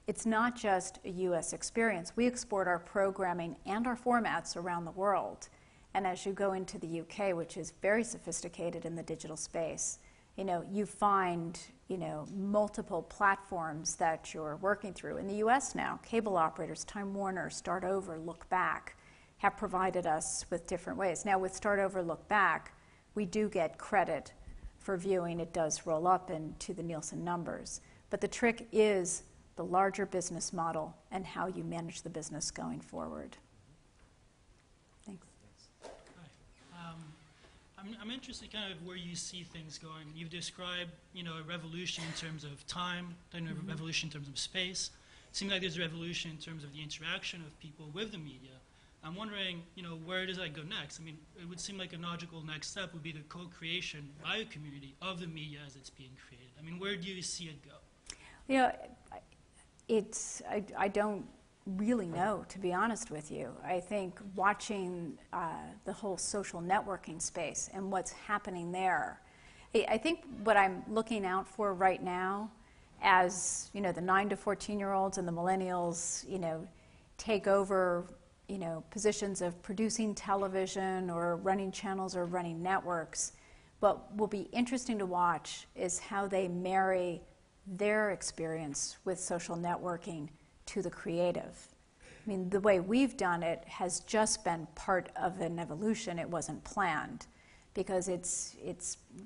It's not just a U.S. experience. We export our programming and our formats around the world. And as you go into the U.K., which is very sophisticated in the digital space, you find, multiple platforms that you're working through. In the U.S. now, cable operators, Time Warner, Start Over, Look Back, have provided us with different ways. Now, with Start Over, Look Back, we do get credit for viewing. It does roll up into the Nielsen numbers. But the trick is the larger business model and how you manage the business going forward. Thanks. Hi. I'm interested kind of where you see things going. You've described, a revolution in terms of time, then a revolution in terms of space. It seems like there's a revolution in terms of the interaction of people with the media. I'm wondering, where does that go next? I mean, it would seem like a logical next step would be the co-creation by a community of the media as it's being created. I mean, where do you see it go? I don't really know, to be honest with you. I think watching the whole social networking space and what's happening there, I think what I'm looking out for right now as, the 9 to 14-year-olds and the millennials, take over positions of producing television or running channels or running networks. What will be interesting to watch is how they marry their experience with social networking to the creative. I mean, the way we've done it has just been part of an evolution. It wasn't planned because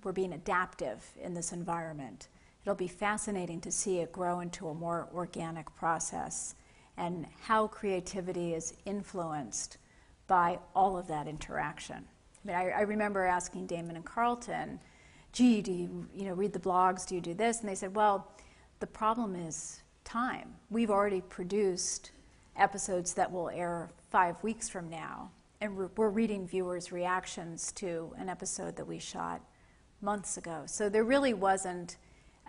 we're being adaptive in this environment. It'll be fascinating to see it grow into a more organic process and how creativity is influenced by all of that interaction. I mean, I remember asking Damon and Carlton, gee, do you read the blogs, do you do this? And they said, well, the problem is time. We've already produced episodes that will air 5 weeks from now, and we're reading viewers' reactions to an episode that we shot months ago. So there really wasn't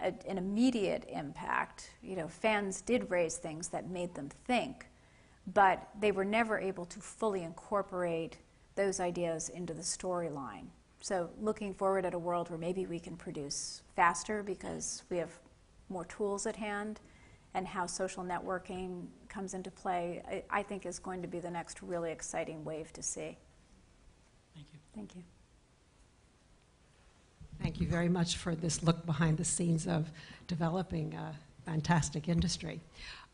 an immediate impact. Fans did raise things that made them think, but they were never able to fully incorporate those ideas into the storyline. So looking forward at a world where maybe we can produce faster because we have more tools at hand, and how social networking comes into play, I think is going to be the next really exciting wave to see. Thank you. Thank you. Thank you very much for this look behind the scenes of developing a fantastic industry.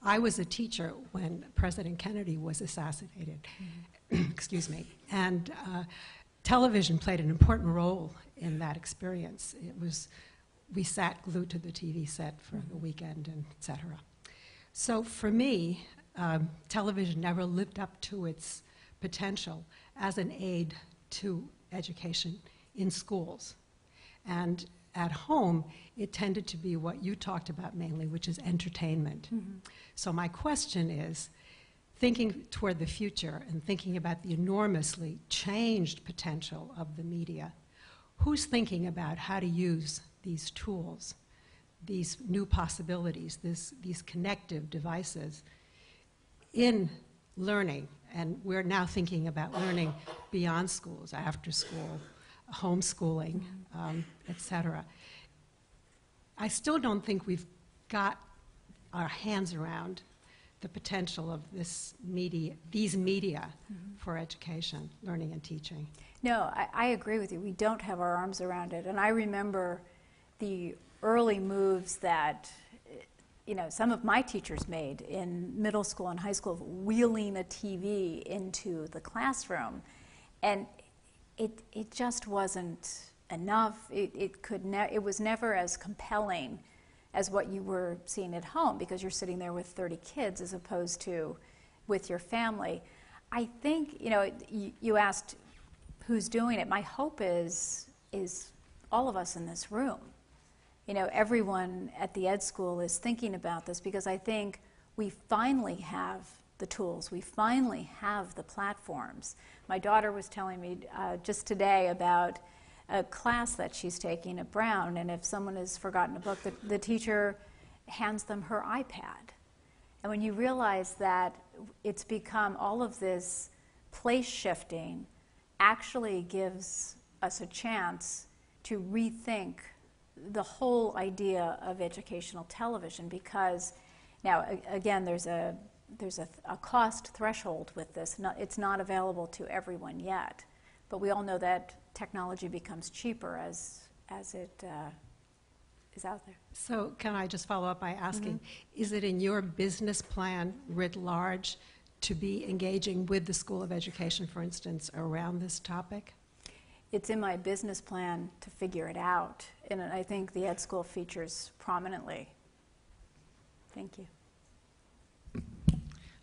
I was a teacher when President Kennedy was assassinated, excuse me, and television played an important role in that experience. We sat glued to the TV set for the weekend, and et cetera. So for me, television never lived up to its potential as an aid to education in schools. And at home, it tended to be what you talked about mainly, which is entertainment. So my question is, thinking toward the future and thinking about the enormously changed potential of the media, who's thinking about how to use these tools, these new possibilities, these connective devices in learning? And we're now thinking about learning beyond schools, after school, homeschooling, et cetera. I still don't think we've got our hands around the potential of these media for education, learning and teaching. No, I agree with you. We don't have our arms around it. And I remember the early moves that some of my teachers made in middle school and high school, wheeling a TV into the classroom. And it just wasn't enough. It was never as compelling as what you were seeing at home because you're sitting there with 30 kids as opposed to with your family. I think, you asked who's doing it. My hope is all of us in this room. everyone at the Ed School is thinking about this, because I think we finally have the tools, we finally have the platforms. My daughter was telling me just today about a class that she's taking at Brown, and if someone has forgotten a book, the teacher hands them her iPad. And when you realize that it's become all of this place shifting, actually gives us a chance to rethink the whole idea of educational television, because now again there's a cost threshold with this. It's not available to everyone yet, but we all know that technology becomes cheaper as it is out there. So can I just follow up by asking, is it in your business plan writ large to be engaging with the School of Education, for instance, around this topic? It's in my business plan to figure it out, and I think the Ed School features prominently. Thank you.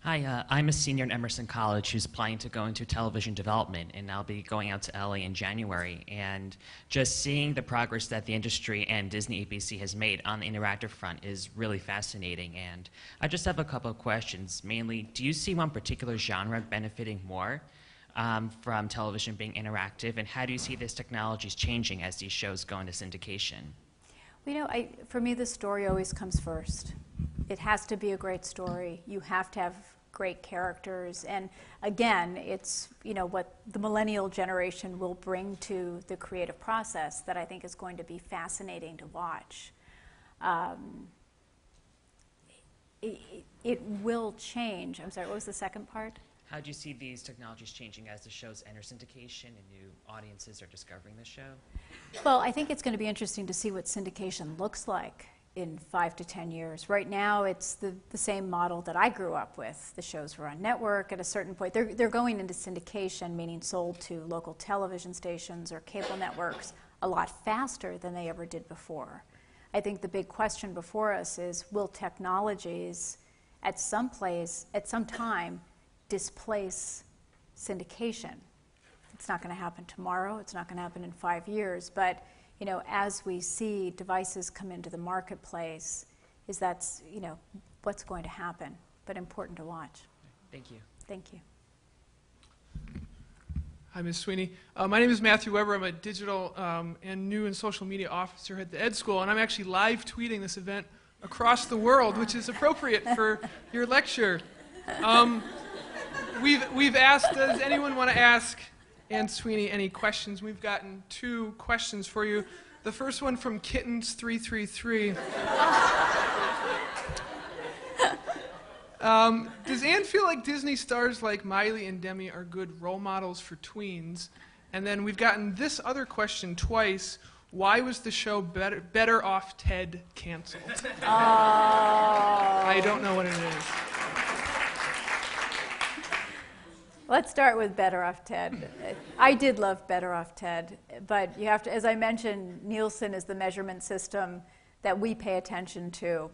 Hi, I'm a senior at Emerson College who's applying to go into television development, and I'll be going out to LA in January. And just seeing the progress that the industry and Disney ABC has made on the interactive front is really fascinating. And I just have a couple of questions. Mainly, do you see one particular genre benefiting more from television being interactive, and how do you see this technologies changing as these shows go into syndication? Well, for me, the story always comes first. It has to be a great story. You have to have great characters, and again, it's what the millennial generation will bring to the creative process that I think is going to be fascinating to watch. It will change. I'm sorry, what was the second part? How do you see these technologies changing as the shows enter syndication and new audiences are discovering the show? Well, I think it's going to be interesting to see what syndication looks like in 5 to 10 years. Right now, it's the same model that I grew up with. The shows were on network. At a certain point, they're going into syndication, meaning sold to local television stations or cable networks a lot faster than they ever did before. I think the big question before us is, will technologies at some time, displace syndication? It's not going to happen tomorrow. It's not going to happen in 5 years. But as we see devices come into the marketplace, that's what's going to happen. But important to watch. Thank you. Thank you. Hi, Ms. Sweeney. My name is Matthew Weber. I'm a digital and new and social media officer at the Ed School, and I'm actually live tweeting this event across the world, which is appropriate for your lecture. We've asked, does anyone want to ask Ann Sweeney any questions? We've gotten 2 questions for you. The first one from Kittens333. Does Ann feel like Disney stars like Miley and Demi are good role models for tweens? And then we've gotten this other question twice. Why was the show Better Off Ted canceled? I don't know what it is. Let's start with Better Off Ted. I did love Better Off Ted, but you have to, as I mentioned, Nielsen is the measurement system that we pay attention to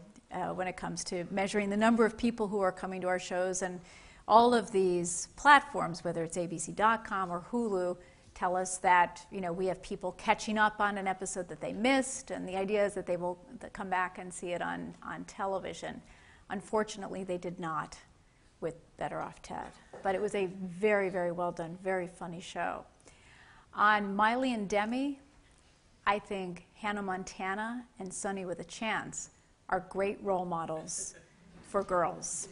when it comes to measuring the number of people who are coming to our shows. And all of these platforms, whether it's abc.com or Hulu, tell us that we have people catching up on an episode that they missed, and the idea is that they will come back and see it on television. Unfortunately, they did not with Better Off Ted. But it was a very, very well done, very funny show. On Miley and Demi, I think Hannah Montana and Sonny with a Chance are great role models for girls.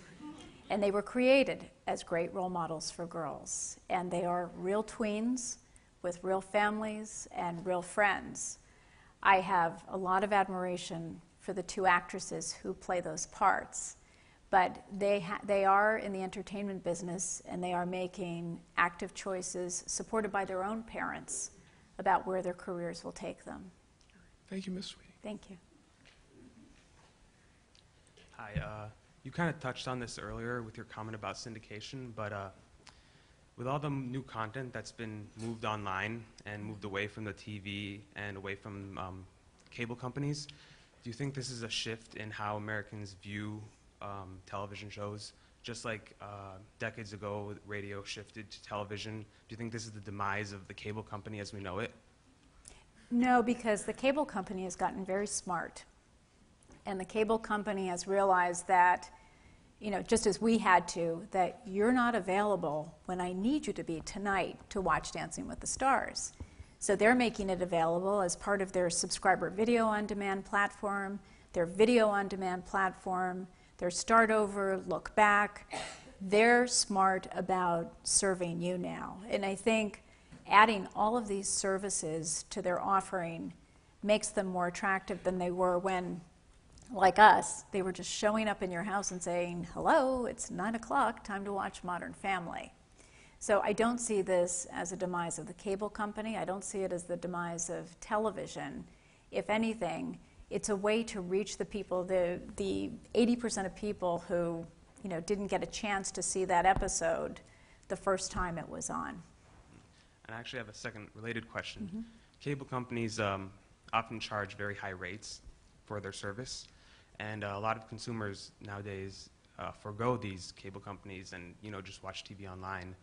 And they were created as great role models for girls. And they are real tweens with real families and real friends. I have a lot of admiration for the 2 actresses who play those parts. But they are in the entertainment business, and they are making active choices supported by their own parents about where their careers will take them. Thank you, Ms. Sweeney. Thank you. Hi. You kind of touched on this earlier with your comment about syndication, but with all the new content that's been moved online and moved away from the TV and away from cable companies, do you think this is a shift in how Americans view television shows? Just like decades ago, radio shifted to television. Do you think this is the demise of the cable company as we know it? No, because the cable company has gotten very smart. And the cable company has realized that, just as we had to, that you're not available when I need you to be tonight to watch Dancing with the Stars. So they're making it available as part of their subscriber video on demand platform, their video on demand platform, their start over, look back. They're smart about serving you now. And I think adding all of these services to their offering makes them more attractive than they were when, like us, they were just showing up in your house and saying, hello, it's 9 o'clock, time to watch Modern Family. So I don't see this as a demise of the cable company. I don't see it as the demise of television. If anything, it's a way to reach the people, the 80% of people who didn't get a chance to see that episode the first time it was on. And I actually have a second related question. Cable companies often charge very high rates for their service, and a lot of consumers nowadays forego these cable companies and just watch TV online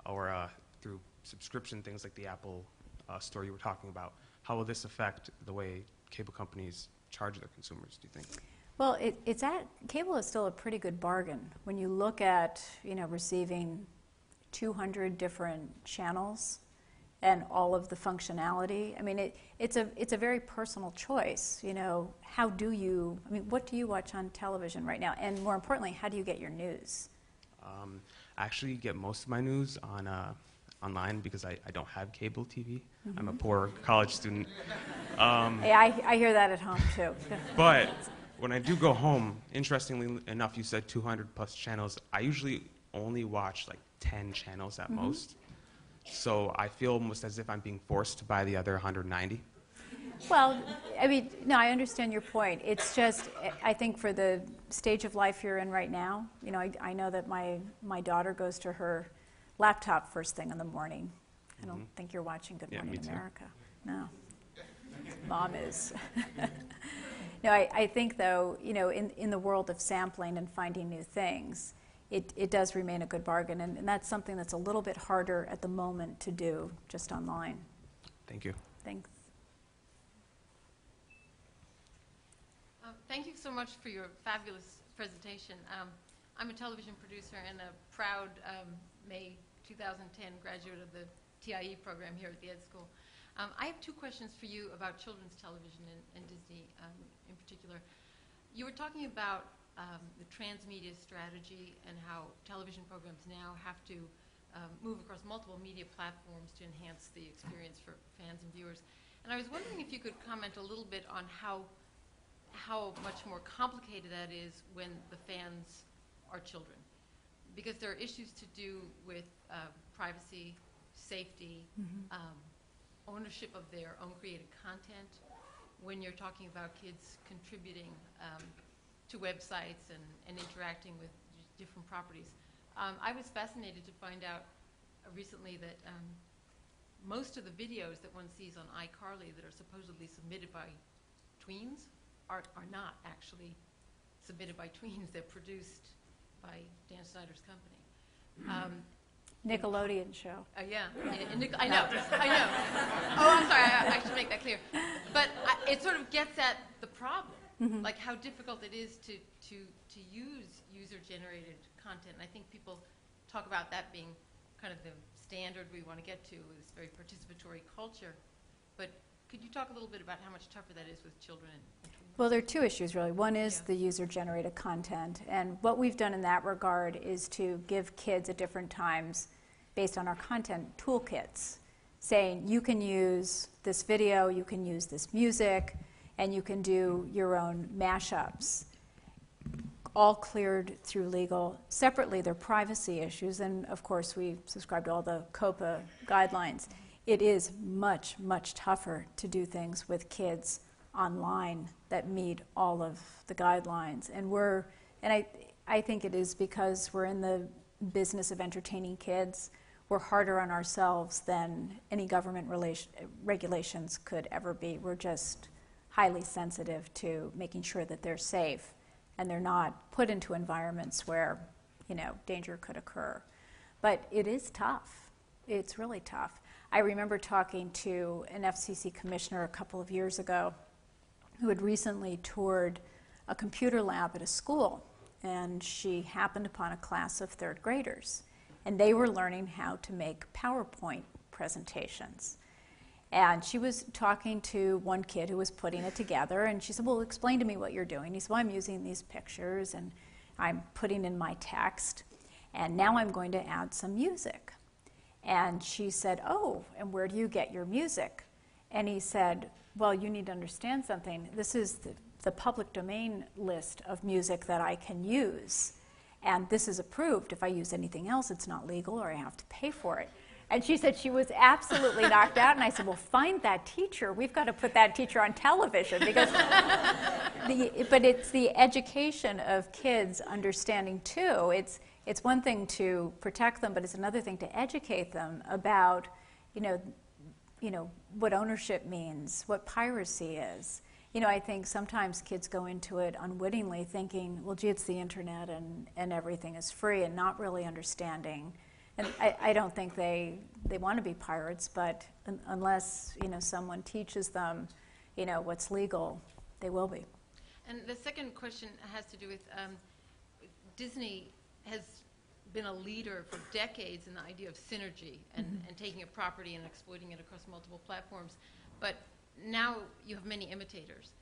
or through subscription, things like the Apple store you were talking about. How will this affect the way cable companies charge their consumers, do you think? Well, cable is still a pretty good bargain. When you look at, receiving 200 different channels and all of the functionality, I mean, it's a very personal choice. What do you watch on television right now? And more importantly, how do you get your news? I actually get most of my news online because I don't have cable TV. I'm a poor college student. Hey, I hear that at home, too. But when I do go home, interestingly enough, you said 200 plus channels. I usually only watch like 10 channels at most. So I feel almost as if I'm being forced to buy the other 190. Well, no, I understand your point. It's just, I think for the stage of life you're in right now, I know that my daughter goes to her laptop first thing in the morning. I don't think you're watching Good Morning America. No. Mom is. No, I think, though, in the world of sampling and finding new things, it does remain a good bargain, and that's something that's a little bit harder at the moment to do just online. Thank you. Thanks. Thank you so much for your fabulous presentation. I'm a television producer and a proud May 2010 graduate of the TIE program here at the Ed School. I have two questions for you about children's television and Disney in particular. You were talking about the transmedia strategy and how television programs now have to move across multiple media platforms to enhance the experience for fans and viewers. And I was wondering if you could comment a little bit on how much more complicated that is when the fans are children. Because there are issues to do with privacy, safety, ownership of their own created content, when you're talking about kids contributing to websites and interacting with different properties. I was fascinated to find out recently that most of the videos that one sees on iCarly that are supposedly submitted by tweens are not actually submitted by tweens. They're produced by Dan Snyder's company. Nickelodeon show. Yeah, I know. Oh, I'm sorry, I should make that clear. But it sort of gets at the problem, like how difficult it is to use user-generated content. And I think people talk about that being kind of the standard we want to get to, this very participatory culture. But could you talk a little bit about how much tougher that is with children and tweens? Well, there are two issues, really. One is the user-generated content. And what we've done in that regard is to give kids at different times, based on our content, toolkits, saying you can use this video, you can use this music, and you can do your own mashups, all cleared through legal. Separately, there are privacy issues, and of course we subscribe to all the COPA guidelines. It is much, much tougher to do things with kids online that meet all of the guidelines. And I think it is because we're in the business of entertaining kids. We're harder on ourselves than any government regulations could ever be. We're just highly sensitive to making sure that they're safe and they're not put into environments where, danger could occur. But it is tough. It's really tough. I remember talking to an FCC commissioner a couple of years ago who had recently toured a computer lab at a school, and she happened upon a class of third graders, and they were learning how to make PowerPoint presentations. And she was talking to one kid who was putting it together, and she said, well, explain to me what you're doing. He said, well, I'm using these pictures, and I'm putting in my text, and now I'm going to add some music. And she said, oh, and where do you get your music? And he said, well, you need to understand something. This is the public domain list of music that I can use, and this is approved. If I use anything else, it's not legal, or I have to pay for it. And she said she was absolutely knocked out, and I said, well, find that teacher. We've got to put that teacher on television, because but it's the education of kids understanding too. It's one thing to protect them, but it's another thing to educate them about, you know, what ownership means, what piracy is. You know, I think sometimes kids go into it unwittingly thinking, well, gee, it's the internet and everything is free, and not really understanding. And I don't think they want to be pirates, but unless, you know, someone teaches them, you know, what's legal, they will be. And the second question has to do with Disney has been a leader for decades in the idea of synergy and taking a property and exploiting it across multiple platforms. But now you have many imitators.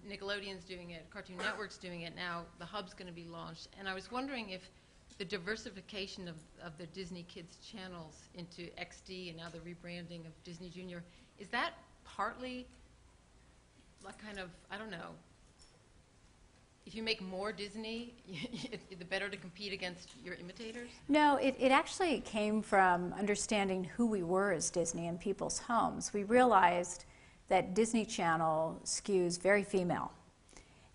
Nickelodeon's doing it, Cartoon Network's doing it now, the Hub's going to be launched. And I was wondering if the diversification of the Disney Kids channels into XD and now the rebranding of Disney Junior, is that partly like kind of, I don't know, if you make more Disney, the better to compete against your imitators? No, it actually came from understanding who we were as Disney in people's homes. We realized that Disney Channel skews very female.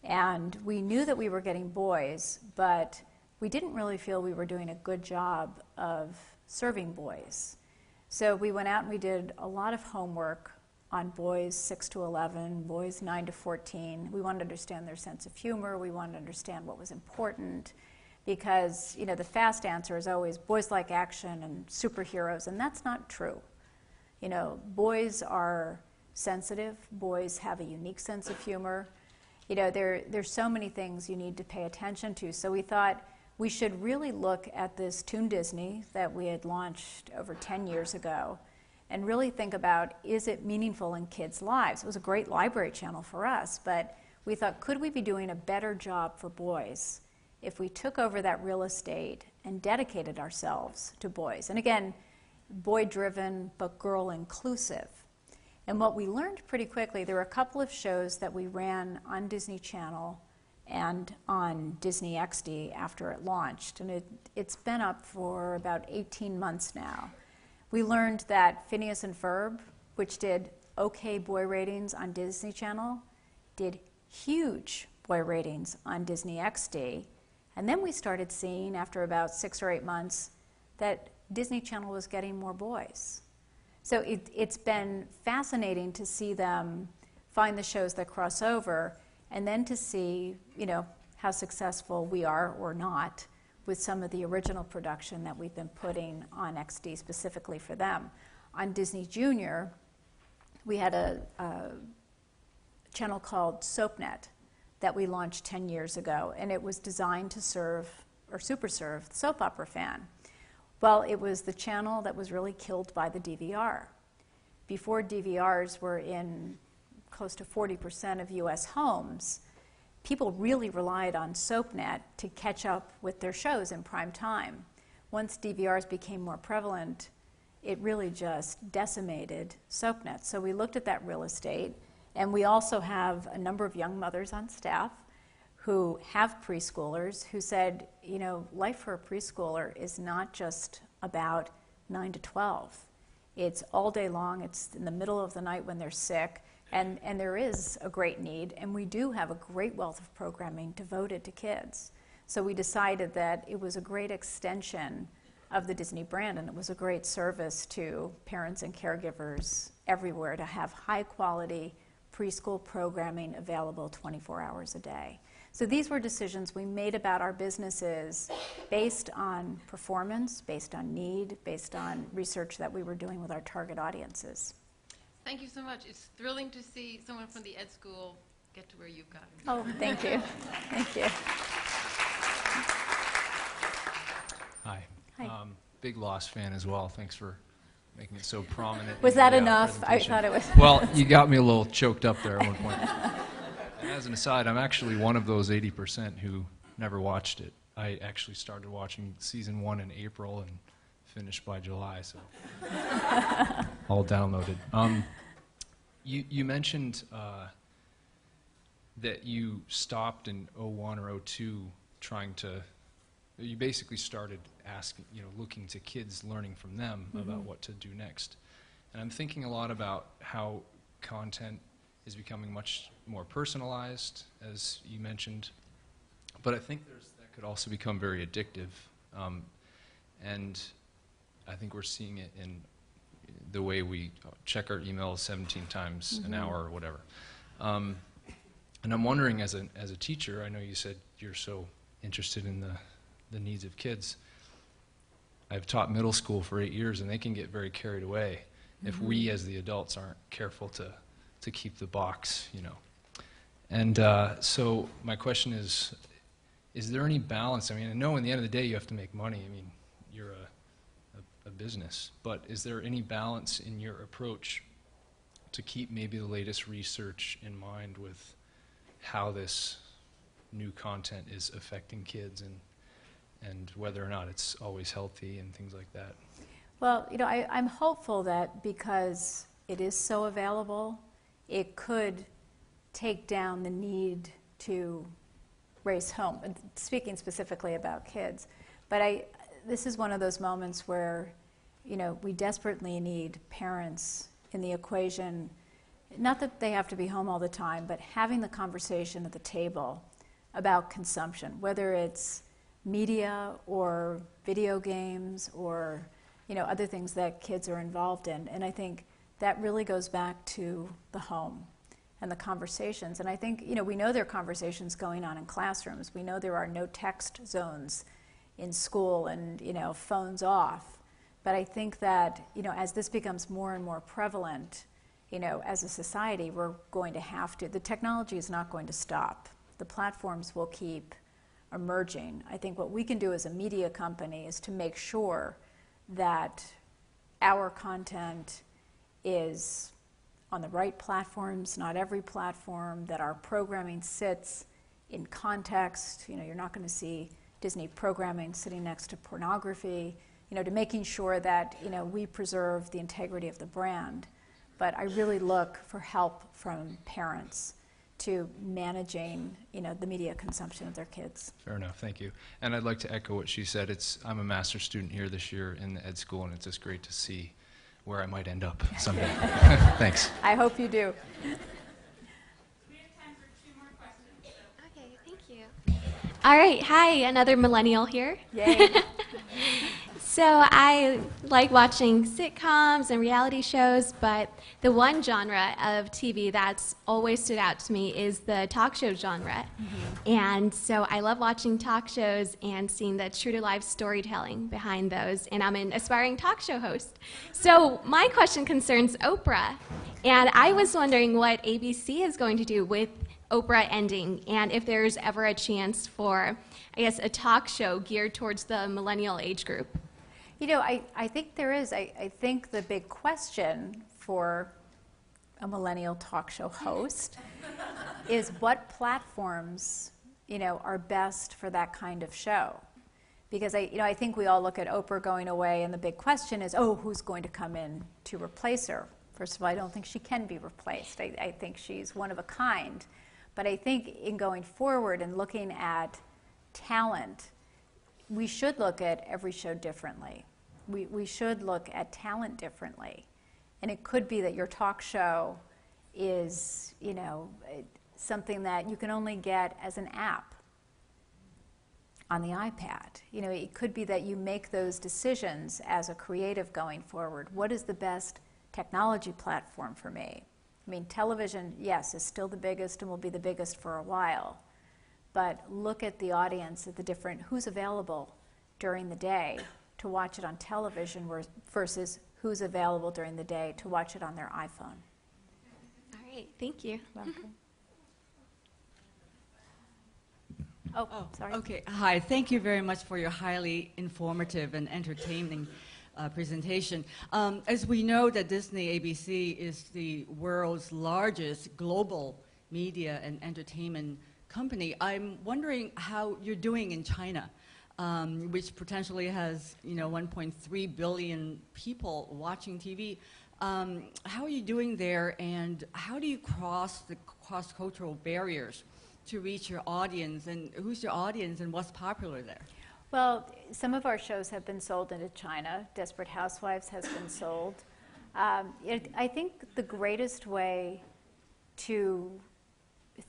And we knew that we were getting boys, but we didn't really feel we were doing a good job of serving boys. So we went out and we did a lot of homework on boys 6 to 11, boys 9 to 14. We wanted to understand their sense of humor. We wanted to understand what was important, because, you know, the fast answer is always boys like action and superheroes, and that's not true. You know, boys are sensitive. Boys have a unique sense of humor. You know, there's so many things you need to pay attention to. So we thought we should really look at this Toon Disney that we had launched over 10 years ago and really think about, is it meaningful in kids' lives? It was a great library channel for us, but we thought, could we be doing a better job for boys if we took over that real estate and dedicated ourselves to boys? And again, boy-driven but girl-inclusive. And what we learned pretty quickly, there were a couple of shows that we ran on Disney Channel and on Disney XD after it launched, and it's been up for about 18 months now. We learned that Phineas and Ferb, which did okay boy ratings on Disney Channel, did huge boy ratings on Disney XD. And then we started seeing, after about 6 or 8 months, that Disney Channel was getting more boys. So it's been fascinating to see them find the shows that cross over, and then to see, you know, how successful we are or not with some of the original production that we've been putting on XD specifically for them. On Disney Junior, we had a channel called SoapNet that we launched 10 years ago, and it was designed to serve, or super serve, the soap opera fan. Well, it was the channel that was really killed by the DVR. Before DVRs were in close to 40% of US homes, people really relied on SoapNet to catch up with their shows in prime time. Once DVRs became more prevalent, it really just decimated SoapNet. So we looked at that real estate, and we also have a number of young mothers on staff who have preschoolers who said, you know, life for a preschooler is not just about 9 to 12. It's all day long. It's in the middle of the night when they're sick. And there is a great need, and we do have a great wealth of programming devoted to kids. So we decided that it was a great extension of the Disney brand, and it was a great service to parents and caregivers everywhere to have high-quality preschool programming available 24 hours a day. So these were decisions we made about our businesses based on performance, based on need, based on research that we were doing with our target audiences. Thank you so much. It's thrilling to see someone from the Ed School get to where you've gotten. Oh, thank you. Thank you. Hi. Hi. Big Lost fan as well. Thanks for making it so prominent. Was in that the, enough? I presentation. thought it was. Well, you got me a little choked up there at one point. And as an aside, I'm actually one of those 80% who never watched it. I actually started watching season 1 in April and finished by July, so all downloaded. You mentioned that you stopped in 01 or 02 trying to. You basically started asking, looking to kids, learning from them about what to do next. And I'm thinking a lot about how content is becoming much more personalized, as you mentioned. But I think that could also become very addictive. And I think we're seeing it in the way we check our emails 17 times an hour or whatever. And I'm wondering, as a teacher, I know you said you're so interested in the needs of kids. I've taught middle school for 8 years, and they can get very carried away if we, as the adults, aren't careful to keep the box, And so my question is there any balance? I mean, I know in the end of the day you have to make money. I mean, you're a business. But is there any balance in your approach to keep maybe the latest research in mind with how this new content is affecting kids and whether or not it's always healthy and things like that? Well, I'm hopeful that because it is so available, it could take down the need to race home, and speaking specifically about kids. But this is one of those moments where, we desperately need parents in the equation. Not that they have to be home all the time, but having the conversation at the table about consumption, whether it's media or video games or other things that kids are involved in. And I think that really goes back to the home and the conversations. And I think, we know there are conversations going on in classrooms. We know there are no text zones in school and, phones off. But I think that, as this becomes more and more prevalent, as a society, we're going to have to. The technology is not going to stop. The platforms will keep emerging. I think what we can do as a media company is to make sure that our content is on the right platforms, not every platform, that our programming sits in context. You're not going to see Disney programming sitting next to pornography, to making sure that, we preserve the integrity of the brand. But I really look for help from parents to managing, the media consumption of their kids. Fair enough, thank you. And I'd like to echo what she said. I'm a master's student here this year in the Ed School, and it's just great to see where I might end up someday. Thanks. I hope you do. We have time for 2 more questions. Okay, thank you. All right, hi, another millennial here. Yay. So I like watching sitcoms and reality shows, but the one genre of TV that's always stood out to me is the talk show genre. And so I love watching talk shows and seeing the true-to-life storytelling behind those, and I'm an aspiring talk show host. So my question concerns Oprah, and I was wondering what ABC is going to do with Oprah ending, and if there's ever a chance for, I guess, a talk show geared towards the millennial age group. I think there is. I think the big question for a millennial talk show host is what platforms, are best for that kind of show. Because I think we all look at Oprah going away, and the big question is, who's going to come in to replace her? First of all, I don't think she can be replaced. I think she's one of a kind. But I think in going forward and looking at talent, we should look at every show differently. We should look at talent differently. And it could be that your talk show is, something that you can only get as an app on the iPad. It could be that you make those decisions as a creative going forward. What is the best technology platform for me? I mean, television, yes, is still the biggest and will be the biggest for a while. but look at the audience, at the different, who's available during the day to watch it on television versus who's available during the day to watch it on their iPhone. All right, thank you. Welcome. Oh, sorry. Okay. Hi. Thank you very much for your highly informative and entertaining presentation. As we know that Disney ABC is the world's largest global media and entertainment company, I'm wondering how you're doing in China, which potentially has 1.3 billion people watching TV. How are you doing there, and how do you cross the cross-cultural barriers to reach your audience, and who's your audience and what's popular there? Well, some of our shows have been sold into China. Desperate Housewives has been sold. I think the greatest way to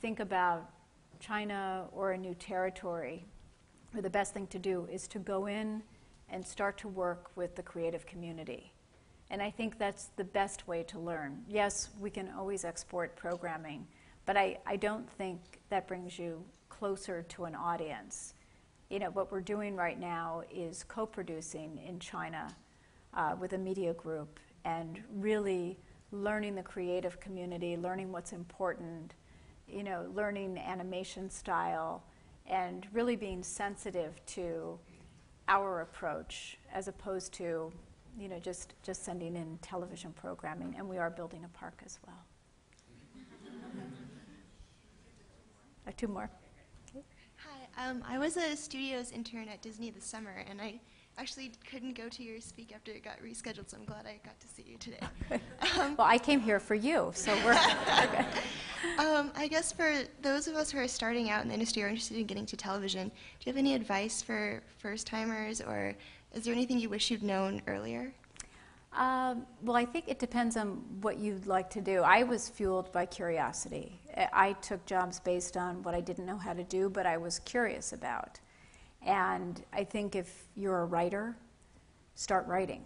think about China or a new territory, or the best thing to do, is to go in and start to work with the creative community. And I think that's the best way to learn. Yes, we can always export programming, but I don't think that brings you closer to an audience. What we're doing right now is co-producing in China with a media group and really learning the creative community, learning what's important, learning animation style, and really being sensitive to our approach as opposed to, just sending in television programming. And we are building a park as well. 2 more. Hi, I was a studios intern at Disney this summer, and I actually couldn't go to your speak after it got rescheduled, so I'm glad I got to see you today. Well, I came here for you, so we're good. I guess for those of us who are starting out in the industry or interested in getting to television, do you have any advice for first-timers, or is there anything you wish you'd known earlier? Well, I think it depends on what you'd like to do. I was fueled by curiosity. I took jobs based on what I didn't know how to do, but I was curious about. And I think if you're a writer, start writing.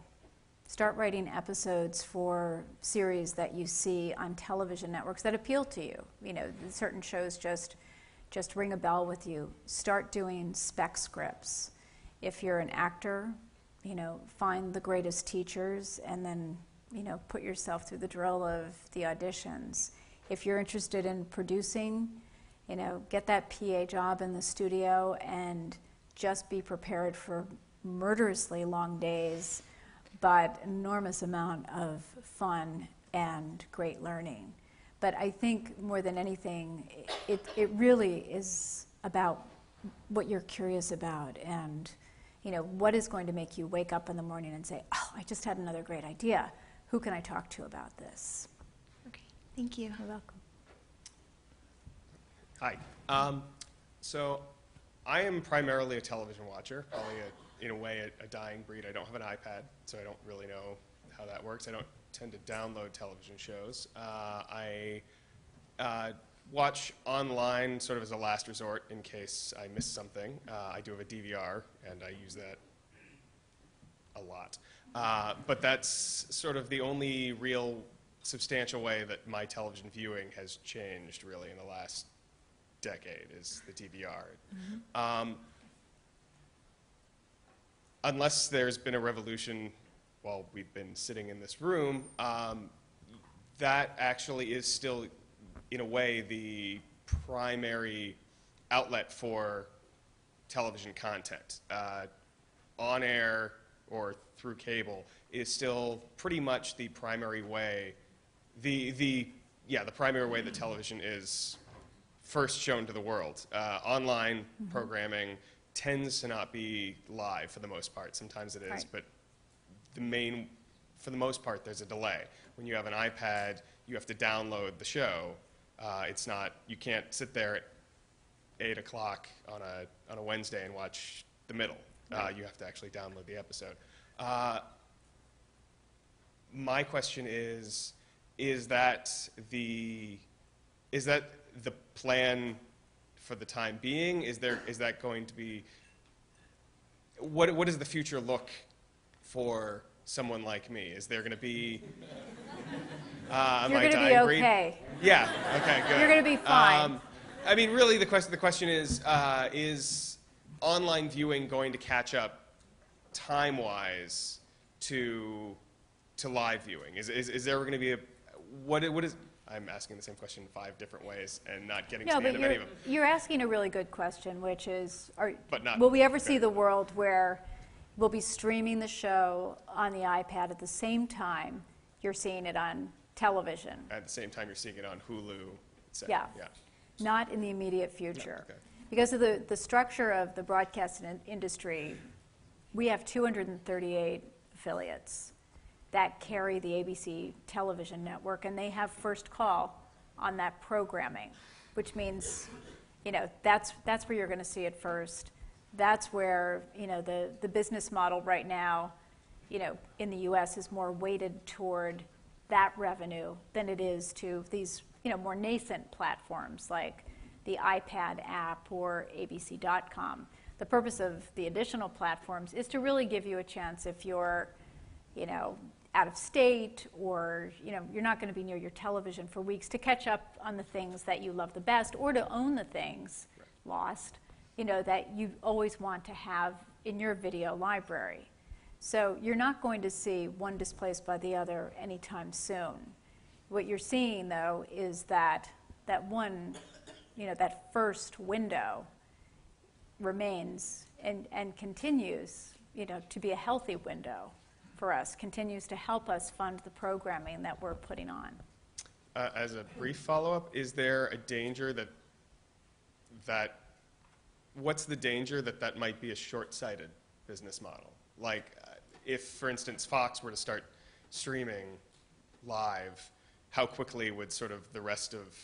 Start writing episodes for series that you see on television networks that appeal to you. Certain shows just ring a bell with you. Start doing spec scripts. If you're an actor, find the greatest teachers and then, put yourself through the drill of the auditions. If you're interested in producing, get that PA job in the studio and just be prepared for murderously long days, but enormous amount of fun and great learning. But I think more than anything, it really is about what you're curious about and what is going to make you wake up in the morning and say, oh, I just had another great idea. Who can I talk to about this? Okay, thank you. You're welcome. Hi. So I am primarily a television watcher, probably in a way a dying breed. I don't have an iPad, so I don't really know how that works. I don't tend to download television shows. I watch online sort of as a last resort in case I miss something. I do have a DVR, and I use that a lot. But that's sort of the only real substantial way that my television viewing has changed, really, in the last decade, is the DVR. Mm-hmm. Unless there's been a revolution while we've been sitting in this room, that actually is still, in a way, the primary outlet for television content. On air or through cable is still pretty much the primary way, the primary way that television is first shown to the world. Online programming tends to not be live for the most part. Sometimes it is, right. But for the most part, there's a delay. When you have an iPad, you have to download the show. It's not, you can't sit there at 8 o'clock on a Wednesday and watch the middle. Right. You have to actually download the episode. My question is that the plan for the time being? Is that going to be, what does the future look for someone like me? Is there going to be, You're going to be okay. Yeah, okay, good. You're going to be fine. I mean, really, the question is online viewing going to catch up time-wise to live viewing? Is there going to be what is? I'm asking the same question 5 different ways and not getting to the end of any of them. You're asking a really good question, which is, But not will we ever see the world where we'll be streaming the show on the iPad at the same time you're seeing it on television? At the same time, you're seeing it on Hulu, Yeah. Yeah. Not in the immediate future. No, okay. Because of the structure of the broadcast industry, we have 238 affiliates that carry the ABC television network, and they have first call on that programming, which means, that's where you're going to see it first. That's where, the business model right now, in the U.S. is more weighted toward that revenue than it is to these, more nascent platforms like the iPad app or abc.com. The purpose of the additional platforms is to really give you a chance if you're, out of state or, you're not going to be near your television for weeks, to catch up on the things that you love the best, or to own the things lost, that you always want to have in your video library. So you're not going to see one displaced by the other anytime soon. What you're seeing, though, is that one, that first window remains and continues, to be a healthy window for us, continues to help us fund the programming that we're putting on. As a brief follow-up, is there a danger what's the danger that might be a short-sighted business model? Like, if, for instance, Fox were to start streaming live, how quickly would sort of the rest of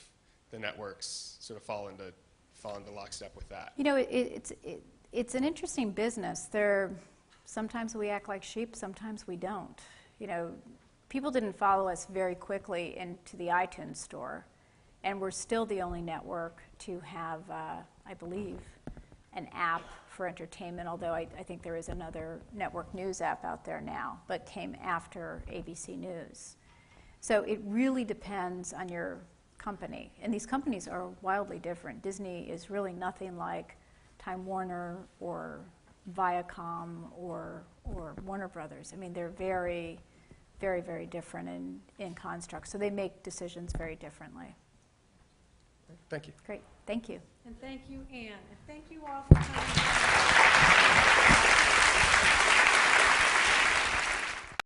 the networks sort of fall into lockstep with that? It's an interesting business. Sometimes we act like sheep, sometimes we don't. People didn't follow us very quickly into the iTunes store, and we're still the only network to have, I believe, an app for entertainment, although I think there is another network news app out there now, but came after ABC News. So it really depends on your company, and these companies are wildly different. Disney is really nothing like Time Warner or Viacom or Warner Brothers. I mean, they're very, very, very different in construct, so they make decisions very differently. Thank you. Great, thank you. And thank you, Anne. And thank you all for coming.